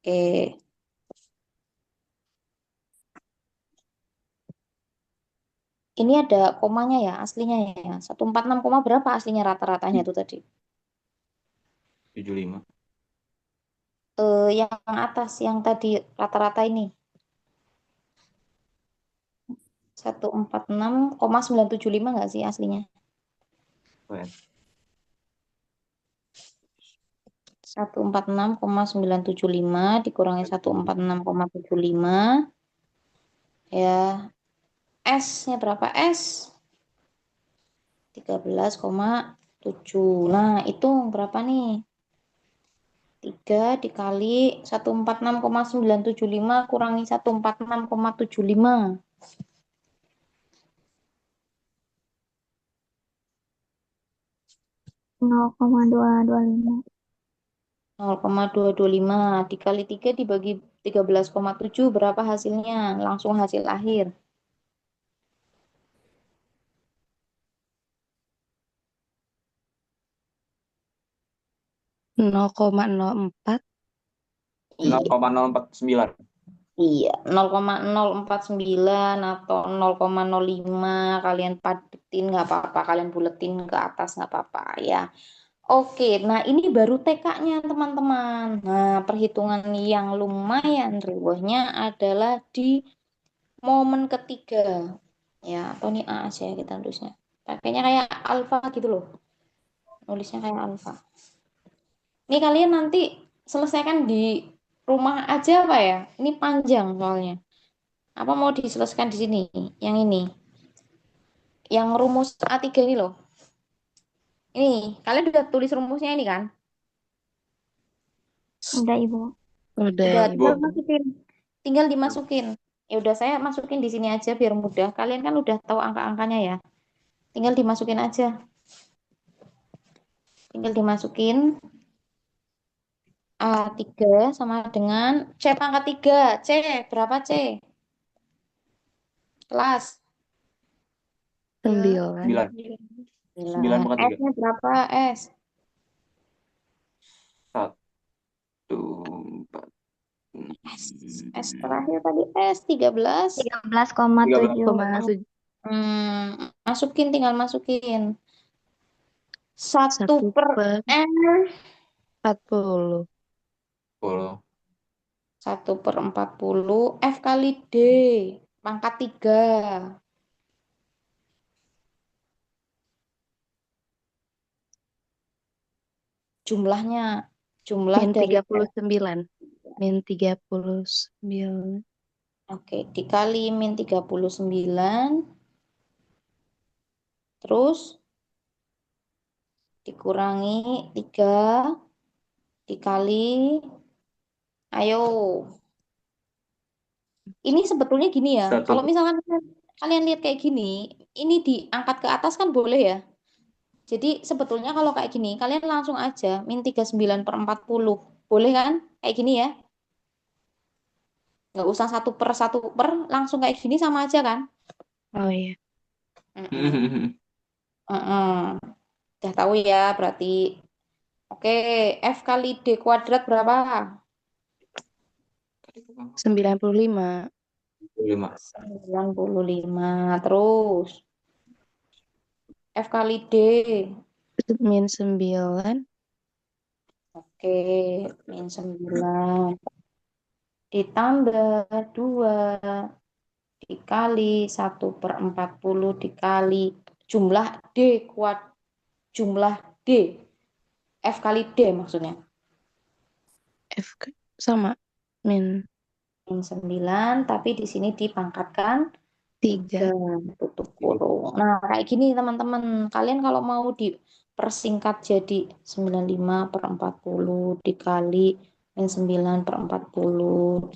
Oke. Ini ada komanya ya, aslinya ya. 146, berapa aslinya rata-ratanya tuh tadi? 75. Yang atas, yang tadi rata-rata ini. 146,975 nggak sih aslinya? Keren. 146,975 dikurangi 146,75 ya. S-nya berapa S? 13,7. Nah, hitung berapa nih? 3 dikali 146,975 kurangi 146,75. 0,225. 0,225 dikali 3 dibagi 13,7 berapa hasilnya? Langsung hasil akhir. 0,04. Iya, 0,049. iya, 0,049 atau 0,05 kalian padetin nggak apa-apa, kalian buletin ke atas nggak apa-apa ya. Oke, nah ini baru TK-nya teman-teman. Nah, perhitungan yang lumayan riwahnya adalah di momen ketiga. Ya, atau ini A aja ya kita tulisnya. Pakainya kayak alfa gitu loh. Nulisnya kayak alfa. Ini kalian nanti selesaikan di rumah aja apa ya? Ini panjang soalnya. Apa mau diselesaikan di sini? Yang ini. Yang rumus A3 ini loh. Ini, kalian udah tulis rumusnya ini kan? Udah, Ibu. Udah, Udah, Ibu. tinggal masukin. Tinggal dimasukin. Ya udah saya masukin di sini aja biar mudah. Kalian kan udah tahu angka-angkanya ya. Tinggal dimasukin aja. Tinggal dimasukin A3 sama dengan C pangkat 3. C, berapa C? Kelas 9. 9. 9 9. bukan 3. S-nya berapa S? 1, 4. S. S terakhir tadi S 13. 13,7. 0,7. Masukin, tinggal masukin. 1 1 per per R. 40. 10. 1 per 40 F kali D pangkat 3. Jumlahnya, jumlah Min dari F. 39. Min 39. Oke, dikali min 39. Terus dikurangi 3 dikali, ayo. Ini sebetulnya gini ya, kalau 1. misalkan kalian lihat kayak gini, ini diangkat ke atas kan boleh ya. Jadi sebetulnya kalau kayak gini, kalian langsung aja min 39 per 40. Boleh kan? Kayak gini ya. Nggak usah 1 per 1 per, langsung kayak gini sama aja kan? Oh iya. Mm-mm. Mm-mm. Udah tahu ya berarti. Oke, F kali D kuadrat berapa? 95. 5. 95. Terus F kali D. Min 9. Oke, min 9 ditambah 2 dikali 1 per 40 dikali jumlah D kuat, jumlah D. F kali D maksudnya. F sama. Min Min 9, tapi di sini dipangkatkan 3 3. tutup kurung. Nah, kayak gini teman-teman. Kalian kalau mau dipersingkat jadi 95 per 40 dikali min 9 per 40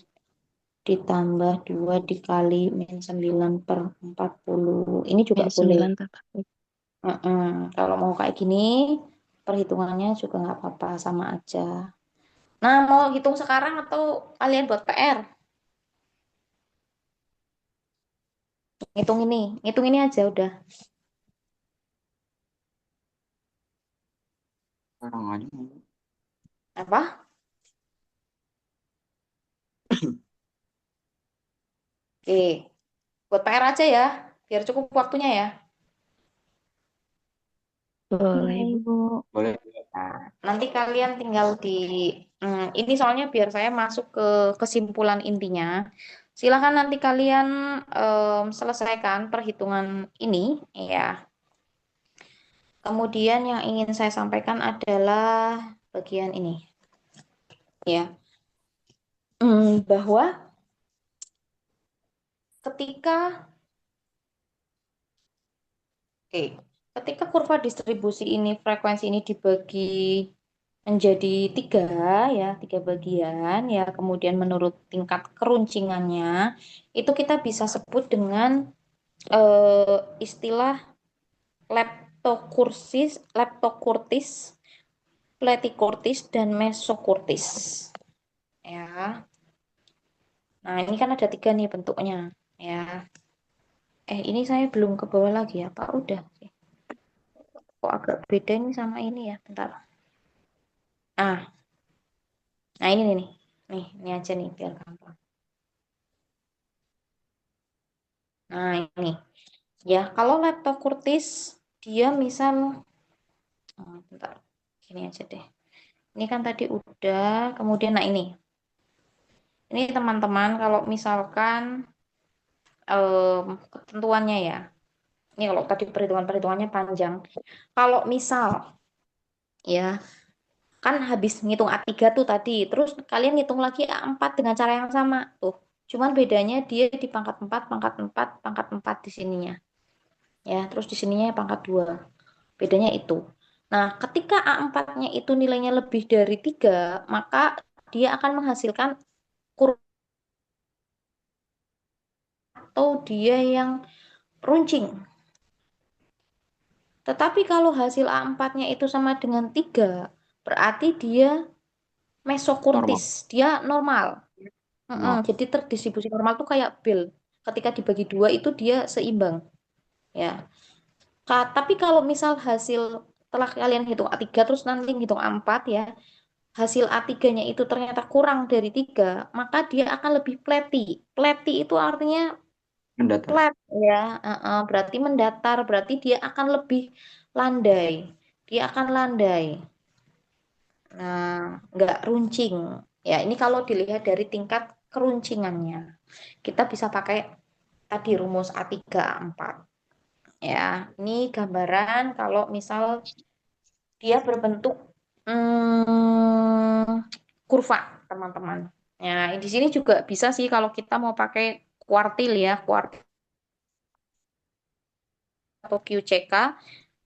ditambah 2 dikali min 9 per 40. Ini juga Min boleh. 9 tambah. Kalau mau kayak gini, perhitungannya juga nggak apa-apa, sama aja. Nah, mau hitung sekarang atau kalian buat PR? Ngitung ini aja udah. Sekarang aja. Apa? Oke, buat PR aja ya, biar cukup waktunya ya. Boleh, Boleh, Bu. Ibu. Boleh. Nah, nanti kalian tinggal ini soalnya biar saya masuk ke kesimpulan intinya. Silakan nanti kalian selesaikan perhitungan ini ya. Kemudian yang ingin saya sampaikan adalah bagian ini ya. Bahwa ketika oke, ketika kurva distribusi ini frekuensi ini dibagi menjadi tiga ya, tiga bagian ya, kemudian menurut tingkat keruncingannya itu kita bisa sebut dengan istilah leptokurtis, pletikurtis, dan mesokurtis ya. Nah ini kan ada tiga nih bentuknya ya. Ini saya belum ke bawah lagi ya, Pak. Udah sih. Kok agak beda ini sama ini ya, bentar. Nah, ini nih. Ini aja nih biar gampang. Nah, ini. Ya, kalau leptokurtis dia misal bentar. Gini aja deh. Ini kan tadi udah, kemudian nah ini. Ini teman-teman kalau misalkan ketentuannya ya. Ini kalau tadi perhitungannya panjang. Kalau misal ya, kan habis ngitung A3 tuh tadi, terus kalian ngitung lagi A4 dengan cara yang sama tuh. Cuman bedanya dia di pangkat 4, pangkat 4 di sininya. Ya, terus di sininya pangkat 2. Bedanya itu. Nah, ketika A4-nya itu nilainya lebih dari 3, maka dia akan menghasilkan kurva atau dia yang runcing. Tetapi kalau hasil A4-nya itu sama dengan 3, berarti dia Normal. mesokurtis, dia normal. Normal. Jadi terdistribusi normal tuh kayak bel. Ketika dibagi dua itu dia seimbang. Ya. Tapi kalau misal hasil setelah kalian hitung A3 terus nanti hitung A4 ya, hasil A3-nya itu ternyata kurang dari 3, maka dia akan lebih pleti. Pleti itu artinya Mendatar. flat ya, berarti mendatar, berarti dia akan lebih landai. Dia akan landai. Nah, nggak runcing. Ya, ini kalau dilihat dari tingkat keruncingannya. Kita bisa pakai tadi rumus A3, A4. Ya, ini gambaran kalau misal dia berbentuk kurva, teman-teman. Ya, di sini juga bisa sih kalau kita mau pakai kuartil ya, kuartil atau QCK.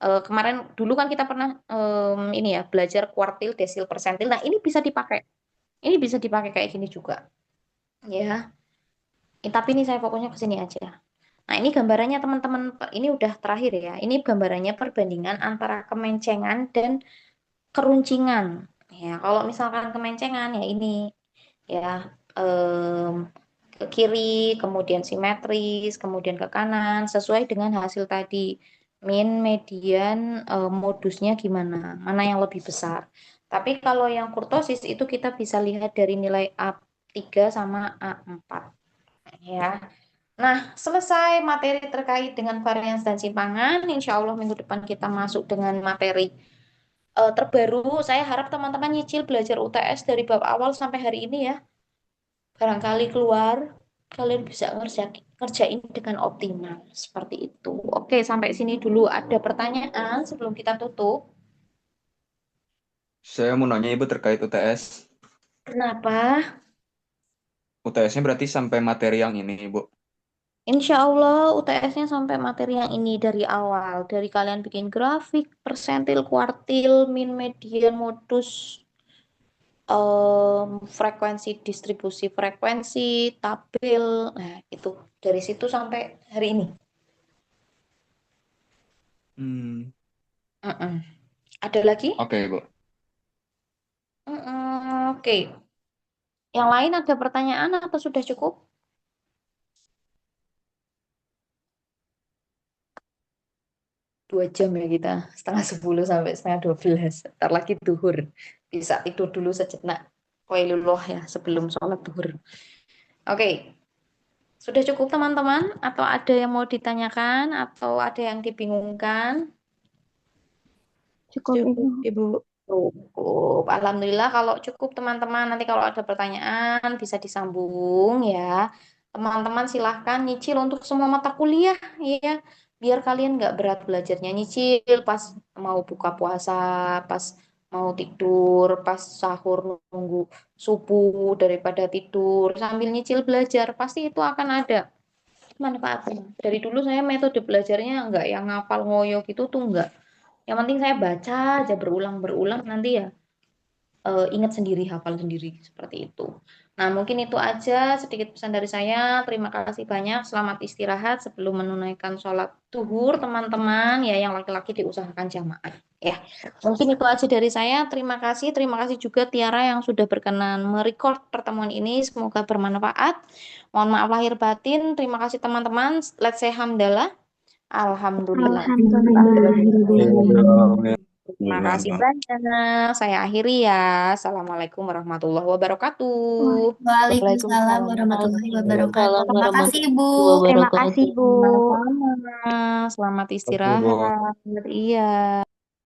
Kemarin dulu kan kita pernah ini ya belajar kuartil, desil, persentil. Nah, ini bisa dipakai. Ini bisa dipakai kayak gini juga. Ya, tapi ini saya pokoknya ke sini aja. Nah, ini gambarannya teman-teman. Ini udah terakhir ya. Ini gambarannya perbandingan antara kemencengan dan keruncingan. Ya, kalau misalkan kemencengan ya ini ya em, ke kiri, kemudian simetris, kemudian ke kanan sesuai dengan hasil tadi. Min, median, modusnya gimana? Mana yang lebih besar? Tapi kalau yang kurtosis itu kita bisa lihat dari nilai A3 sama A4 ya. Nah, selesai materi terkait dengan varians dan simpangan. Insya Allah minggu depan kita masuk dengan materi terbaru. Saya harap teman-teman nyicil belajar UTS dari bab awal sampai hari ini ya. Barangkali keluar, kalian bisa ngerjain dengan optimal. Seperti itu. Oke, sampai sini dulu. Ada pertanyaan sebelum kita tutup? Saya mau nanya Ibu terkait UTS. Kenapa? UTS-nya berarti sampai materi yang ini, Ibu. Insya Allah UTS-nya sampai materi yang ini dari awal. Dari kalian bikin grafik, persentil, kuartil, min, median, modus, frekuensi, distribusi frekuensi, tabel. Nah, itu dari situ sampai hari ini. Hmm. Mm-mm. Ada lagi? Oke, Ibu. Oke. Yang lain ada pertanyaan atau sudah cukup? 2 jam ya kita, setengah 10 sampai setengah 12. Ntar lagi duhur. Bisa tidur dulu sejenak. Qailullah ya sebelum sholat duhur. Oke, sudah cukup teman-teman? Atau ada yang mau ditanyakan? Atau ada yang dibingungkan? Cukup Ibu. Ibu. Cukup. Alhamdulillah kalau cukup teman-teman. Nanti kalau ada pertanyaan bisa disambung ya. Teman-teman silahkan nyicil untuk semua mata kuliah ya. Biar kalian nggak berat belajarnya. Nyicil pas mau buka puasa, pas mau tidur, pas sahur nunggu subuh daripada tidur. Sambil nyicil belajar. Pasti itu akan ada manfaatnya. Dari dulu saya metode belajarnya nggak yang ngapal ngoyo gitu tuh nggak. Yang penting saya baca aja berulang-berulang nanti ya ingat sendiri, hafal sendiri seperti itu. Nah, mungkin itu aja sedikit pesan dari saya. Terima kasih banyak. Selamat istirahat sebelum menunaikan sholat duhur, teman-teman. Ya, yang laki-laki diusahakan jamaah. Ya, mungkin itu aja dari saya. Terima kasih. Terima kasih juga Tiara yang sudah berkenan merecord pertemuan ini. Semoga bermanfaat. Mohon maaf lahir batin. Terima kasih teman-teman. Let's say hamdalah. Alhamdulillah. Alhamdulillah. Terima kasih banyak. Saya akhiri ya. Assalamualaikum warahmatullahi wabarakatuh. Waalaikumsalam warahmatullahi wabarakatuh. Terima kasih, Ibu. Terima kasih Bu. Sama-sama. Selamat istirahat. Iya.